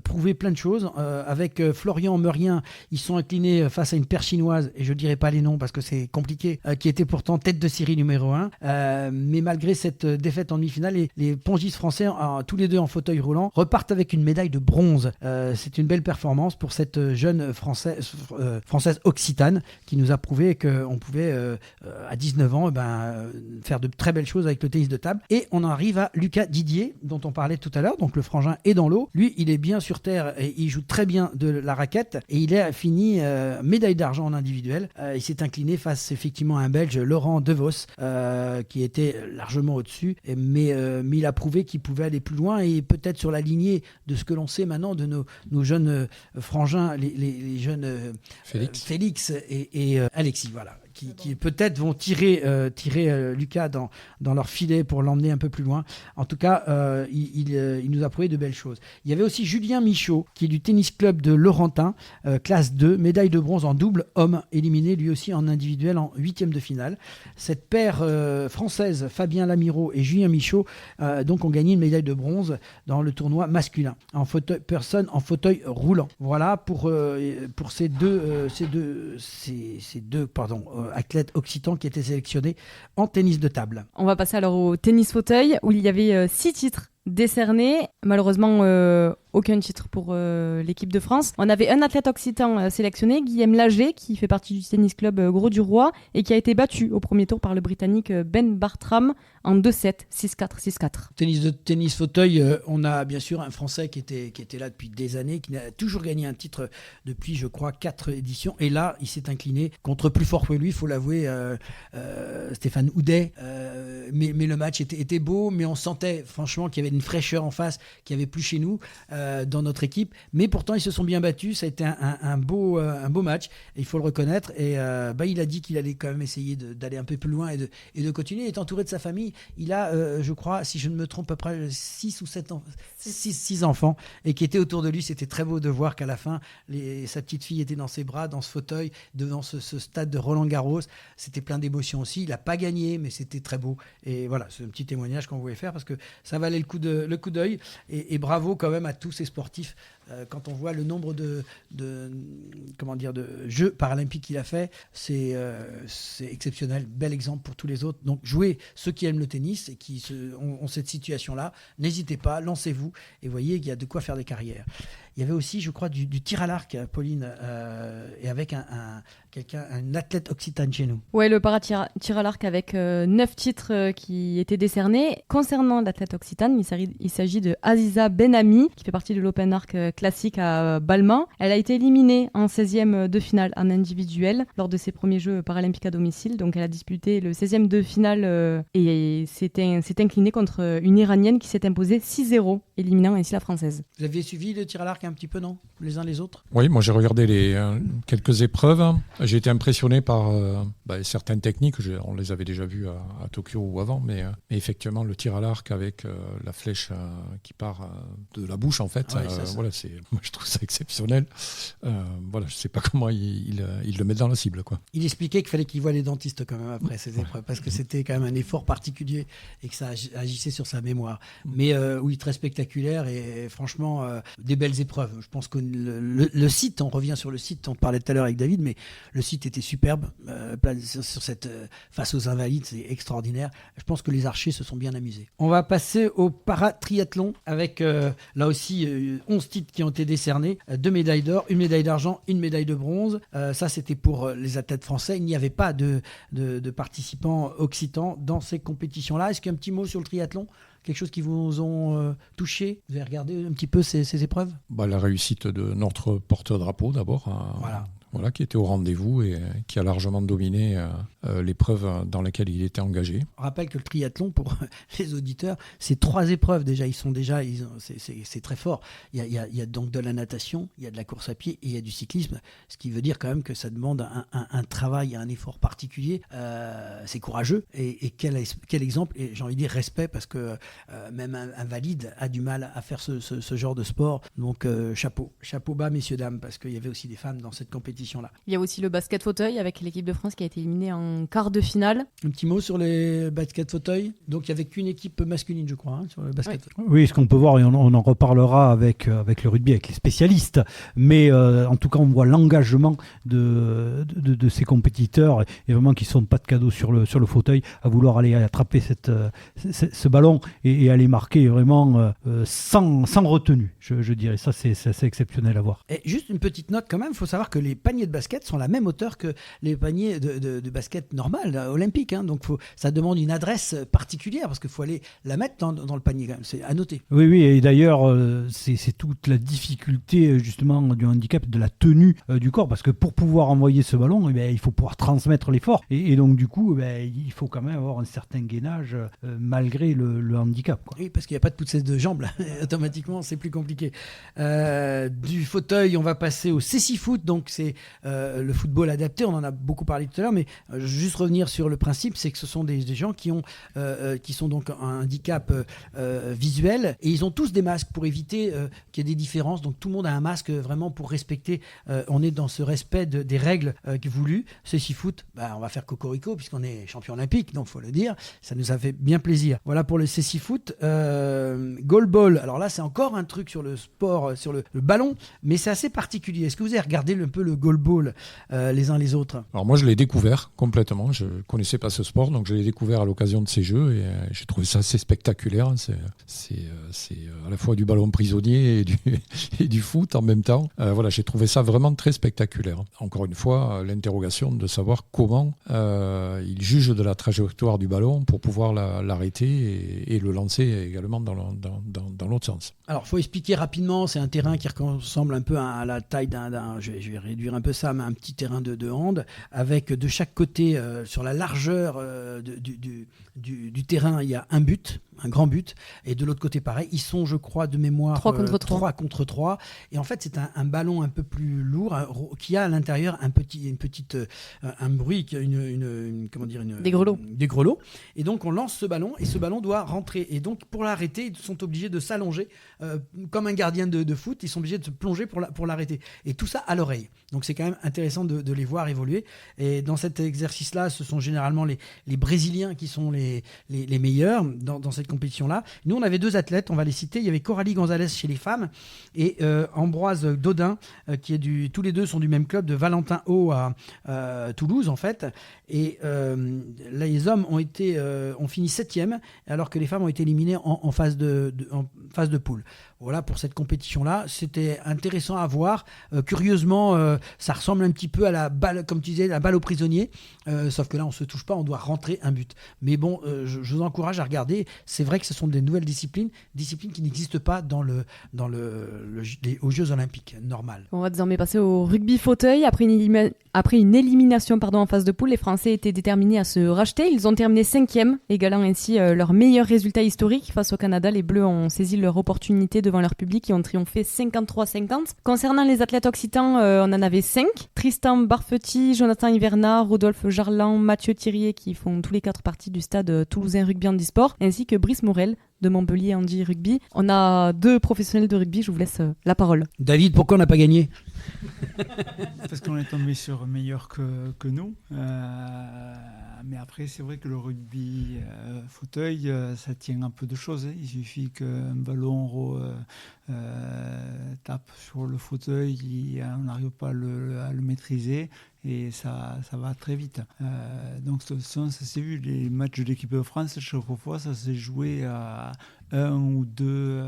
prouvé plein de choses. Avec Florian Meurien, ils sont inclinés face à une paire chinoise, et je ne dirai pas les noms parce que c'est compliqué, qui était pourtant tête de série numéro 1. Mais malgré cette défaite en demi-finale, les pongistes français, tous les deux en fauteuil roulant, repartent avec une médaille de bronze. C'est une belle performance pour cette jeune française occitane qui nous a prouvé qu'on pouvait, à 19 ans, faire de très belles choses avec le tennis de table. Et on arrive à Lucas Didier, dont on parlait tout à l'heure. Donc le frangin est dans l'eau. Lui, il est bien sur terre et il joue très bien de la raquette. Et il a fini médaille d'argent en individuel. Il s'est incliné face effectivement à un Belge, Laurent Devos, qui était largement au-dessus. Mais il a prouvé qu'il pouvait aller plus loin et peut-être sur la lignée de ce que l'on sait maintenant de nos jeunes frangins, les jeunes Félix et Alexis, voilà, qui peut-être vont tirer Lucas dans leur filet pour l'emmener un peu plus loin. En tout cas, il nous a prouvé de belles choses. Il y avait aussi Julien Michaud, qui est du tennis club de Laurentin, classe 2, médaille de bronze en double homme, éliminé lui aussi en individuel en 8e de finale. Cette paire française, Fabien Lamiraud et Julien Michaud, donc ont gagné une médaille de bronze dans le tournoi masculin, en fauteuil roulant. Voilà pour ces deux athlètes occitans qui étaient sélectionnés en tennis de table. On va passer alors au tennis fauteuil où il y avait 6 titres décernés. Malheureusement, aucun titre pour l'équipe de France. On avait un athlète occitan sélectionné, Guillaume Lager, qui fait partie du tennis club Gros du Roi et qui a été battu au premier tour par le Britannique Ben Bartram en 2-7, 6-4, 6-4. Tennis fauteuil, on a bien sûr un Français qui était là depuis des années, qui a toujours gagné un titre depuis, je crois, 4 éditions. Et là, il s'est incliné contre plus fort que lui, il faut l'avouer, Stéphane Houdet. Mais le match était beau, mais on sentait franchement qu'il y avait une fraîcheur en face qu'il n'y avait plus chez nous. dans notre équipe, mais pourtant ils se sont bien battus. Ça a été un beau match, et il faut le reconnaître. Et il a dit qu'il allait quand même essayer d'aller un peu plus loin et de continuer. Il est entouré de sa famille. Il a, je crois, si je ne me trompe, à peu près 6 ou 7 ans, 6 enfants, et qui étaient autour de lui. C'était très beau de voir qu'à la fin, sa petite fille était dans ses bras, dans ce fauteuil, devant ce stade de Roland-Garros. C'était plein d'émotions aussi. Il n'a pas gagné, mais c'était très beau. Et voilà, c'est un petit témoignage qu'on voulait faire parce que ça valait le coup d'œil. Et bravo quand même à tous ces sportifs. Quand on voit le nombre de Jeux paralympiques qu'il a fait, c'est exceptionnel. Bel exemple pour tous les autres. Donc jouez, ceux qui aiment le tennis et qui ont cette situation-là, n'hésitez pas, lancez-vous et voyez qu'il y a de quoi faire des carrières. Il y avait aussi, je crois, du tir à l'arc, Pauline, et avec un athlète occitane chez nous. Ouais, le para-tir à l'arc avec 9 titres qui étaient décernés. Concernant l'athlète occitane, il s'agit de Aziza Benami, qui fait partie de l'Open Arc classique à Balmain. Elle a été éliminée en 16e de finale en individuel lors de ses premiers Jeux paralympiques à domicile. Donc elle a disputé le 16e de finale et s'est inclinée contre une Iranienne qui s'est imposée 6-0, éliminant ainsi la Française. Vous aviez suivi le tir à l'arc un petit peu, non, les uns les autres? Oui, moi j'ai regardé quelques épreuves. J'ai été impressionné par certaines techniques. On les avait déjà vues à Tokyo ou avant, mais effectivement le tir à l'arc avec la flèche qui part de la bouche en fait. Ouais, moi je trouve ça exceptionnel. Je sais pas comment il le met dans la cible, quoi. Il expliquait qu'il fallait qu'il voie les dentistes quand même après ces épreuves parce que c'était quand même un effort particulier et que ça agissait sur sa mémoire. Mais oui, très spectaculaire et franchement des belles épreuves. Je pense que le site, on revient sur le site, on parlait tout à l'heure avec David, mais le site était superbe sur cette face aux invalides, c'est extraordinaire. Je pense que les archers se sont bien amusés. On va passer au paratriathlon avec là aussi 11 titres qui ont été décernés, 2 médailles d'or, 1 médaille d'argent, 1 médaille de bronze. Ça c'était pour les athlètes français. Il n'y avait pas de participants occitans dans ces compétitions-là. Est-ce qu'il y a un petit mot sur le triathlon ? Quelque chose qui vous ont touché? Vous avez regardé un petit peu ces épreuves? La réussite de notre porte-drapeau d'abord, qui était au rendez-vous et qui a largement dominé l'épreuve dans laquelle il était engagé. On rappelle que le triathlon, pour les auditeurs, c'est 3 épreuves déjà. C'est très fort. Il y a donc de la natation, il y a de la course à pied et il y a du cyclisme, ce qui veut dire quand même que ça demande un travail, un effort particulier. C'est courageux et quel exemple, et j'ai envie de dire respect, parce que même un valide a du mal à faire ce genre de sport. Donc chapeau bas, messieurs, dames, parce qu'il y avait aussi des femmes dans cette compétition-là. Il y a aussi le basket fauteuil avec l'équipe de France qui a été éliminée en quart de finale. Un petit mot sur les basket fauteuil. Donc il n'y avait qu'une équipe masculine, je crois, sur le basket fauteuil. Oui, ce qu'on peut voir, et on en reparlera avec le rugby, avec les spécialistes. Mais en tout cas, on voit l'engagement de ces compétiteurs et vraiment qui ne sont pas de cadeaux sur le fauteuil, à vouloir aller attraper ce ballon et aller marquer vraiment sans retenue, je dirais. Ça, c'est assez exceptionnel à voir. Et juste une petite note quand même, il faut savoir que les paniers de basket sont à la même hauteur que les paniers de basket normal, olympique. Donc ça demande une adresse particulière parce qu'il faut aller la mettre dans le panier quand même. C'est à noter. Oui, et d'ailleurs, c'est toute la difficulté justement du handicap, de la tenue du corps, parce que pour pouvoir envoyer ce ballon, il faut pouvoir transmettre l'effort. Et donc du coup, il faut quand même avoir un certain gainage malgré le handicap, quoi. Oui, parce qu'il n'y a pas de poussée de jambes, là. Automatiquement, c'est plus compliqué. Du fauteuil, on va passer au cécifoot. Donc c'est le football adapté, on en a beaucoup parlé tout à l'heure, mais juste revenir sur le principe, c'est que ce sont des gens qui sont donc un handicap visuel, et ils ont tous des masques pour éviter qu'il y ait des différences. Donc tout le monde a un masque vraiment pour respecter, on est dans ce respect des règles voulues. Cécifoot, on va faire cocorico puisqu'on est champion olympique, donc faut le dire, ça nous a fait bien plaisir. Voilà pour le cécifoot. Goalball, alors là c'est encore un truc sur le sport, sur le ballon, mais c'est assez particulier. Est-ce que vous avez regardé un peu le goalball les uns les autres? Alors moi je l'ai découvert complètement, je connaissais pas ce sport, donc je l'ai découvert à l'occasion de ces jeux et j'ai trouvé ça assez spectaculaire. C'est à la fois du ballon prisonnier et du foot en même temps. J'ai trouvé ça vraiment très spectaculaire. Encore une fois, l'interrogation de savoir comment il juge de la trajectoire du ballon pour pouvoir l'arrêter et le lancer également dans l'autre sens. Alors, il faut expliquer rapidement, c'est un terrain qui ressemble un peu à la taille je vais réduire un peu ça, mais un petit terrain de hand, avec de chaque côté, sur la largeur du terrain, il y a un but, un grand but. Et de l'autre côté, pareil, ils sont, je crois, de mémoire 3 contre 3. 3 contre 3. Et en fait, c'est un ballon un peu plus lourd qui a à l'intérieur un bruit, qui a des grelots. Des grelots. Et donc, on lance ce ballon et ce ballon doit rentrer. Et donc, pour l'arrêter, ils sont obligés de s'allonger comme un gardien de foot. Ils sont obligés de se plonger pour l'arrêter. Et tout ça à l'oreille. Donc, c'est quand même intéressant de les voir évoluer. Et dans cet exercice-là, ce sont généralement les Brésiliens qui sont les meilleurs dans cette compétition-là. Nous, on avait 2 athlètes, on va les citer. Il y avait Coralie Gonzalez chez les femmes et Ambroise Dodin, tous les deux sont du même club de Valentin-Haut à Toulouse, en fait. Et les hommes ont fini 7e, alors que les femmes ont été éliminées en phase de poule. Voilà pour cette compétition-là. C'était intéressant à voir. Curieusement, ça ressemble un petit peu à la balle, comme tu disais, la balle aux prisonniers. Sauf que là, on ne se touche pas, on doit rentrer un but. Mais bon, je vous encourage à regarder. C'est vrai que ce sont des nouvelles disciplines qui n'existent pas aux Jeux Olympiques, normal. On va désormais passer au rugby fauteuil. Après une élimination en phase de poule, les Français étaient déterminés à se racheter. Ils ont terminé 5e, égalant ainsi leur meilleur résultat historique. Face au Canada, les Bleus ont saisi leur opportunité devant leur public et ont triomphé 53-50. Concernant les athlètes occitans, on en avait 5. Tristan Barfetti, Jonathan Hiverna, Rodolphe Jarlan, Mathieu Thirier, qui font tous les 4 partie du stade toulousain rugby handisport, ainsi que Brice Morel de Montpellier Handi Rugby. On a 2 professionnels de rugby, je vous laisse la parole. David, pourquoi on n'a pas gagné ? Parce qu'on est tombé sur meilleur que nous. Mais après, c'est vrai que le rugby fauteuil, ça tient un peu de choses. Il suffit qu'un ballon tape sur le fauteuil, on n'arrive pas à le maîtriser. Et ça va très vite. Donc ça s'est vu, les matchs de l'équipe de France, chaque fois, ça s'est joué à 1 ou 2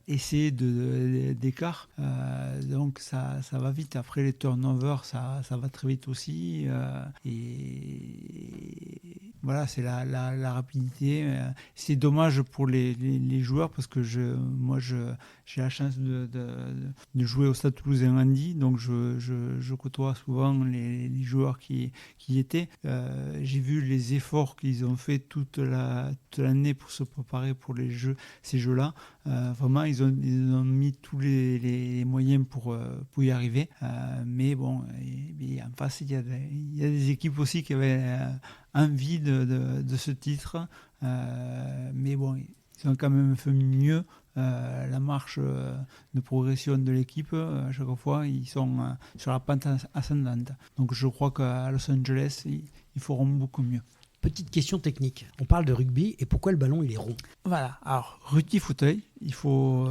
essais d'écart. Donc ça va vite. Après les turnovers, ça va très vite aussi. Et voilà, c'est la rapidité. C'est dommage pour les joueurs parce que moi j'ai la chance de jouer au Stade Toulousain Handi, donc je côtoie souvent les joueurs qui y étaient. J'ai vu les efforts qu'ils ont fait toute l'année pour se préparer pour ces jeux-là. Vraiment, ils ont mis tous les moyens pour y arriver. Mais bon, et en face, il y a des équipes aussi qui avaient envie de ce titre. Mais bon, ils ont quand même fait mieux. La marche de progression de l'équipe, à chaque fois, ils sont sur la pente ascendante. Donc je crois qu'à Los Angeles, ils feront beaucoup mieux. Petite question technique. On parle de rugby et pourquoi le ballon il est rond ? Voilà. Alors, rugby fauteuil, il faut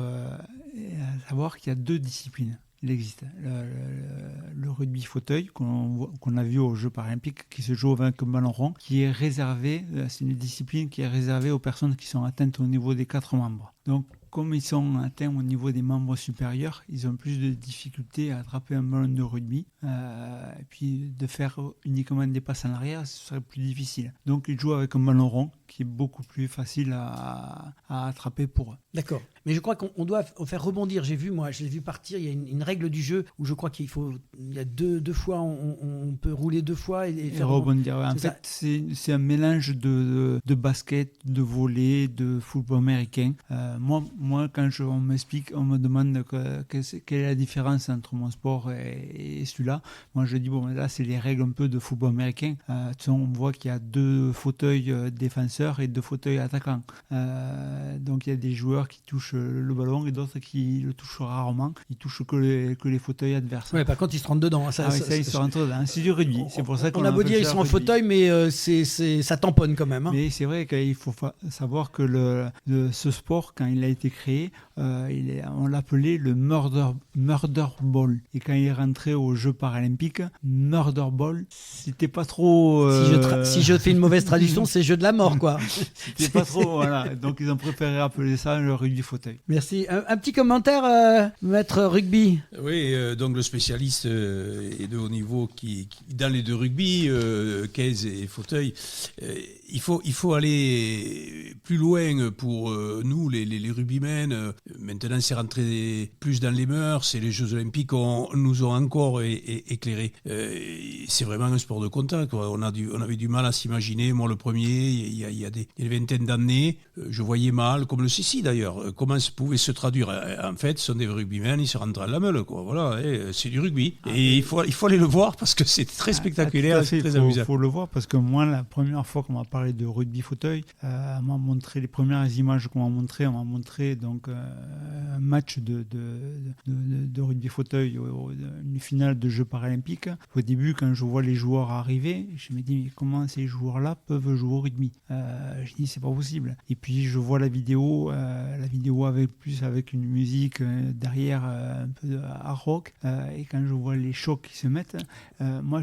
savoir qu'il y a 2 disciplines. Il existe le rugby fauteuil qu'on a vu aux Jeux paralympiques qui se joue avec un ballon rond, qui est réservé, c'est une discipline qui est réservée aux personnes qui sont atteintes au niveau des 4 membres. Donc, comme ils sont atteints au niveau des membres supérieurs, ils ont plus de difficultés à attraper un ballon de rugby. Et puis de faire uniquement des passes en arrière, ce serait plus difficile. Donc ils jouent avec un ballon rond qui est beaucoup plus facile à attraper pour eux. D'accord. Mais je crois qu'on doit faire rebondir. Je l'ai vu partir. Il y a une règle du jeu où je crois il y a deux fois, on peut rouler 2 fois et faire rebondir. En fait, c'est un mélange de basket, de volley, de football américain. Moi, quand on m'explique, on me demande quelle est la différence entre mon sport et celui-là. Moi, je dis, bon, là, c'est les règles un peu de football américain. On voit qu'il y a 2 fauteuils défenseurs et 2 fauteuils attaquants. Donc, il y a des joueurs qui touchent le ballon et d'autres qui le touchent rarement. Ils touchent que les fauteuils adverses. Ouais, par contre, ils se rentrent dedans. Ils se rentrent dedans. C'est du rugby. C'est pour ça qu'on a beau dire ils sont en fauteuil, mais ça tamponne quand même. Hein. Mais c'est vrai qu'il faut savoir que ce sport, quand il a été créé, on l'appelait le murder ball. Et quand il est rentré aux Jeux paralympiques, murder ball, c'était pas trop. Si je fais une mauvaise traduction, c'est jeu de la mort, quoi. C'était pas trop, voilà. Donc ils ont préféré appeler ça le rugby fauteuil. Merci. Un petit commentaire, maître rugby. Oui, donc le spécialiste est de haut niveau qui dans les 2 rugby, caisse et fauteuil. il faut aller plus loin pour nous, les rugbymen. Maintenant, c'est rentré plus dans les mœurs et les Jeux Olympiques nous ont encore éclairés. C'est vraiment un sport de contact, quoi. On avait du mal à s'imaginer. Moi, le premier, il y a des vingtaines d'années, je voyais mal, comme le Sissi d'ailleurs, comment ça pouvait se traduire. En fait, ce sont des rugbymen, ils se rentrent à la meule, quoi. Voilà, c'est du rugby. Et il faut aller le voir parce que c'est très spectaculaire, c'est très amusant. Il faut le voir parce que moi, la première fois qu'on m'a parlé de rugby fauteuil, on m'a montré les premières images qu'on m'a montré donc un match de rugby fauteuil, une finale de Jeux paralympiques. Au début, quand je vois les joueurs arriver, je me dis mais comment ces joueurs-là peuvent jouer au rugby? Je dis c'est pas possible. Et puis je vois la vidéo avec une musique derrière, un peu de hard rock, et quand je vois les chocs qui se mettent, moi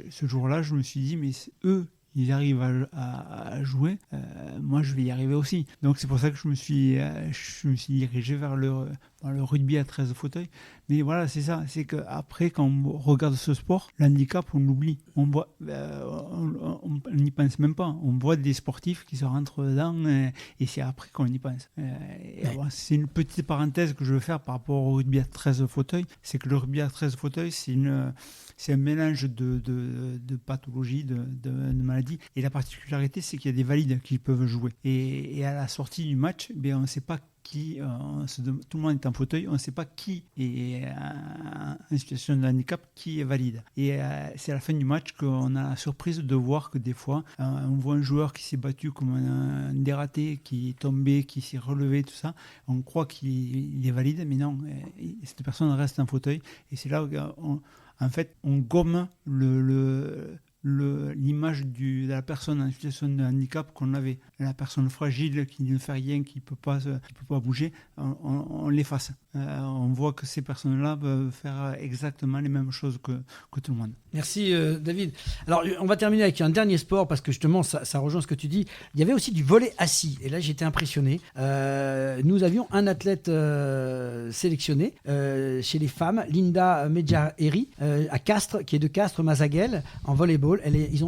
ce jour-là je me suis dit mais eux ils arrivent à jouer, moi je vais y arriver aussi. Donc c'est pour ça que je me suis dirigé vers le rugby à 13 fauteuils. Mais voilà, c'est ça, c'est qu'après quand on regarde ce sport, l'handicap on l'oublie. On n'y pense même pas. On voit des sportifs qui se rentrent dedans et c'est après qu'on y pense. C'est une petite parenthèse que je veux faire par rapport au rugby à 13 fauteuils. C'est que le rugby à 13 fauteuils, c'est un mélange de pathologies, de maladies. Et la particularité, c'est qu'il y a des valides qui peuvent jouer. Et à la sortie du match, on ne sait pas qui, tout le monde est en fauteuil, on ne sait pas qui est en situation de handicap, qui est valide. Et c'est à la fin du match qu'on a la surprise de voir que des fois, on voit un joueur qui s'est battu comme un dératé, qui est tombé, qui s'est relevé, tout ça. On croit qu'il est valide, mais non, cette personne reste en fauteuil. Et c'est là où on gomme l'image de la personne en situation de handicap qu'on avait. La personne fragile qui ne fait rien, qui peut pas bouger, on l'efface. On voit que ces personnes-là peuvent faire exactement les mêmes choses que tout le monde. Merci David. Alors on va terminer avec un dernier sport parce que justement ça rejoint ce que tu dis. Il y avait aussi du volley assis et là j'étais impressionné. Nous avions un athlète sélectionné chez les femmes, Linda Medjaheri à Castres, qui est de Castres-Mazaguel en volleyball.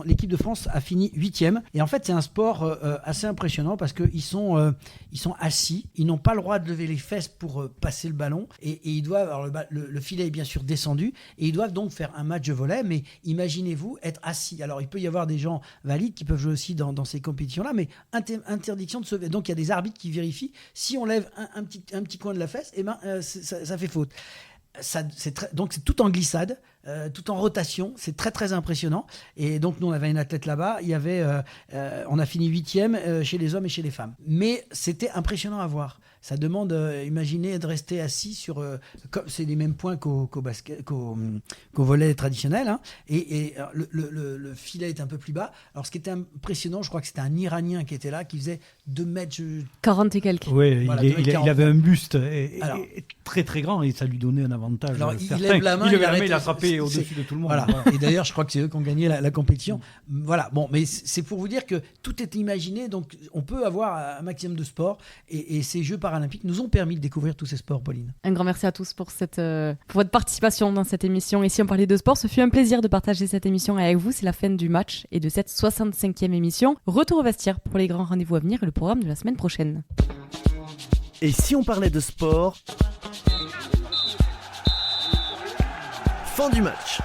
L'équipe de France a fini 8e et en fait c'est un sport assez impressionnant parce qu'ils sont assis, ils n'ont pas le droit de lever les fesses pour passer le ballon et ils doivent, alors le filet est bien sûr descendu et ils doivent donc faire un match de volley, mais imaginez-vous être assis. Alors il peut y avoir des gens valides qui peuvent jouer aussi dans ces compétitions-là, mais interdiction de se lever. Donc il y a des arbitres qui vérifient si on lève un petit coin de la fesse, ça fait faute. Donc c'est tout en glissade, tout en rotation, c'est très très impressionnant. Et donc nous on avait une athlète là-bas, on a fini 8e chez les hommes et chez les femmes. Mais c'était impressionnant à voir. Ça demande, imaginez de rester assis sur, c'est les mêmes points qu'au volley traditionnel, hein. Et le filet est un peu plus bas. Alors ce qui était impressionnant, je crois que c'était un Iranien qui était là, qui faisait 2 mètres 40 et quelques. Oui, voilà, il avait un buste très très grand et ça lui donnait un avantage. Alors il lève la main, il attrapait au-dessus de tout le monde. Voilà. Et d'ailleurs, je crois que c'est eux qui ont gagné la compétition. Voilà. Bon, mais c'est pour vous dire que tout est imaginé, donc on peut avoir un maximum de sport et ces Jeux paralympiques nous ont permis de découvrir tous ces sports, Pauline. Un grand merci à tous pour votre participation dans cette émission. Et si on parlait de sport, ce fut un plaisir de partager cette émission avec vous. C'est la fin du match et de cette 65e émission. Retour au vestiaire pour les grands rendez-vous à venir et le programme de la semaine prochaine. Et si on parlait de sport, fin du match.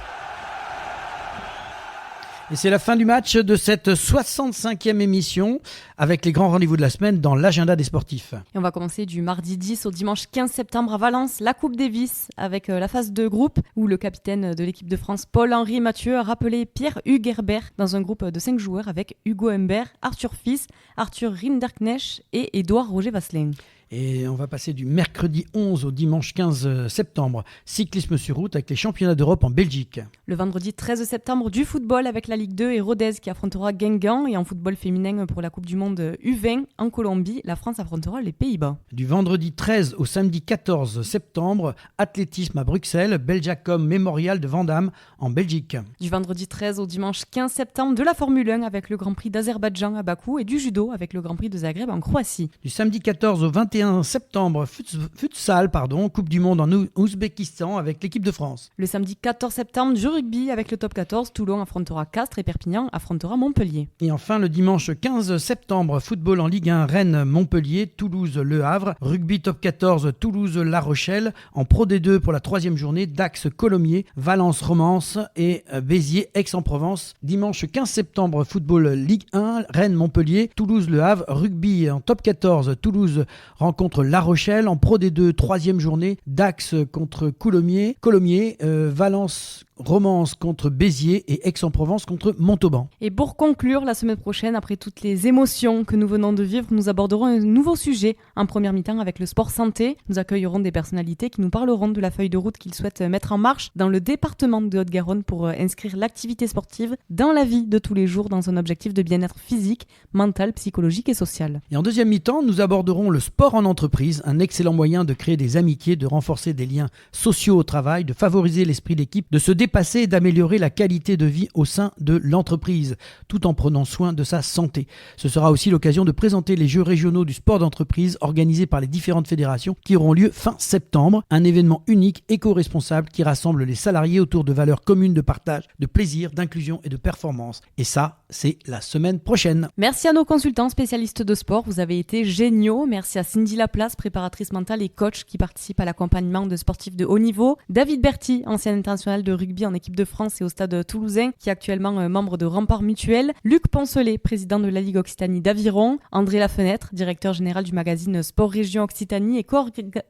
Et c'est la fin du match de cette 65e émission avec les grands rendez-vous de la semaine dans l'agenda des sportifs. Et on va commencer du mardi 10 au dimanche 15 septembre à Valence, la Coupe Davis avec la phase de groupe où le capitaine de l'équipe de France, Paul-Henri Mathieu, a rappelé Pierre-Hugues Herbert dans un groupe de 5 joueurs avec Hugo Humbert, Arthur Fils, Arthur Rinderknecht et Édouard Roger Vasselin. Et on va passer du mercredi 11 au dimanche 15 septembre. Cyclisme sur route avec les championnats d'Europe en Belgique. Le vendredi 13 septembre, du football avec la Ligue 2 et Rodez qui affrontera Guingamp. Et en football féminin pour la Coupe du Monde U20 en Colombie, la France affrontera les Pays-Bas. Du vendredi 13 au samedi 14 septembre, athlétisme à Bruxelles, Belgiacom Mémorial de Vandamme en Belgique. Du vendredi 13 au dimanche 15 septembre, de la Formule 1 avec le Grand Prix d'Azerbaïdjan à Bakou et du judo avec le Grand Prix de Zagreb en Croatie. Du samedi 14 au 21 21 septembre, futsal, Coupe du Monde en Ouzbékistan avec l'équipe de France. Le samedi 14 septembre, du rugby avec le top 14. Toulon affrontera Castres et Perpignan affrontera Montpellier. Et enfin, le dimanche 15 septembre, football en Ligue 1, Rennes-Montpellier, Toulouse-Le Havre, rugby top 14, Toulouse-La Rochelle, en Pro D2 pour la 3e journée, Dax-Colomiers, Valence-Romance et Béziers-Aix-en-Provence. Dimanche 15 septembre, football Ligue 1, Rennes-Montpellier, Toulouse-Le Havre, rugby en top 14, Toulouse rencontre La Rochelle, en Pro D2, 3e journée, Dax contre Colomiers, Valence Romance contre Béziers et Aix-en-Provence contre Montauban. Et pour conclure, la semaine prochaine, après toutes les émotions que nous venons de vivre, nous aborderons un nouveau sujet en première mi-temps avec le sport santé. Nous accueillerons des personnalités qui nous parleront de la feuille de route qu'ils souhaitent mettre en marche dans le département de Haute-Garonne pour inscrire l'activité sportive dans la vie de tous les jours dans un objectif de bien-être physique, mental, psychologique et social. Et en deuxième mi-temps, nous aborderons le sport en entreprise, un excellent moyen de créer des amitiés, de renforcer des liens sociaux au travail, de favoriser l'esprit d'équipe, de se dépasser et d'améliorer la qualité de vie au sein de l'entreprise, tout en prenant soin de sa santé. Ce sera aussi l'occasion de présenter les Jeux régionaux du sport d'entreprise organisés par les différentes fédérations qui auront lieu fin septembre, un événement unique, éco-responsable qui rassemble les salariés autour de valeurs communes de partage, de plaisir, d'inclusion et de performance. Et ça, c'est la semaine prochaine. Merci à nos consultants spécialistes de sport, vous avez été géniaux. Merci à Cindy Laplace, préparatrice mentale et coach qui participe à l'accompagnement de sportifs de haut niveau. David Berti, ancien international de rugby en équipe de France et au stade toulousain, qui est actuellement membre de Rempart Mutuel. Luc Poncelet, président de la Ligue Occitanie d'Aviron. André Lafenêtre, directeur général du magazine Sport Région Occitanie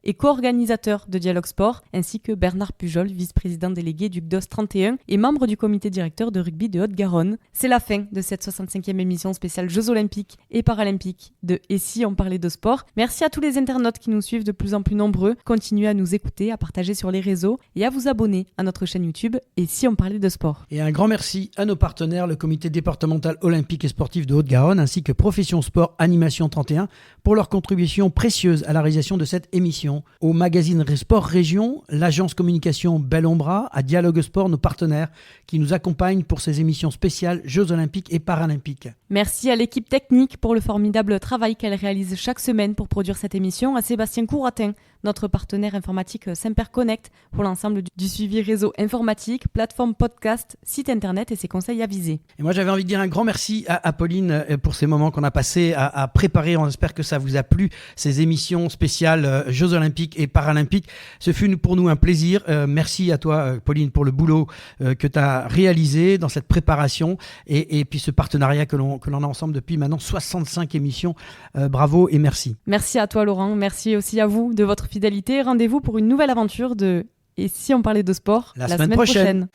et co-organisateur de Dialogue Sport, ainsi que Bernard Pujol, vice-président délégué du GDOS 31 et membre du comité directeur de rugby de Haute-Garonne. C'est la fin de cette 65e émission spéciale Jeux Olympiques et Paralympiques de Et si on parlait de sport. Merci à tous les internautes qui nous suivent de plus en plus nombreux. Continuez à nous écouter, à partager sur les réseaux et à vous abonner à notre chaîne YouTube Et si on parlait de sport. Et un grand merci à nos partenaires, le comité départemental olympique et sportif de Haute-Garonne ainsi que Profession Sport Animation 31 pour leur contribution précieuse à la réalisation de cette émission. Au magazine Sport Région, l'agence communication Bellombra, à Dialogue Sport, nos partenaires qui nous accompagnent pour ces émissions spéciales Jeux Olympiques et Paralympiques. Merci à l'équipe technique pour le formidable travail qu'elle réalise chaque semaine pour produire cette émission, à Sébastien Couratin, notre partenaire informatique Semper Connect pour l'ensemble du suivi réseau informatique, plateforme podcast, site internet et ses conseils avisés. Et moi j'avais envie de dire un grand merci à Pauline pour ces moments qu'on a passés à préparer. On espère que ça vous a plu, ces émissions spéciales Jeux Olympiques et Paralympiques. Ce fut pour nous un plaisir. Merci à toi Pauline pour le boulot que tu as réalisé dans cette préparation et puis ce partenariat que l'on a ensemble depuis maintenant 65 émissions. Bravo et merci. Merci à toi Laurent, merci aussi à vous de votre fidélité. Rendez-vous pour une nouvelle aventure de Et si on parlait de sport la semaine prochaine.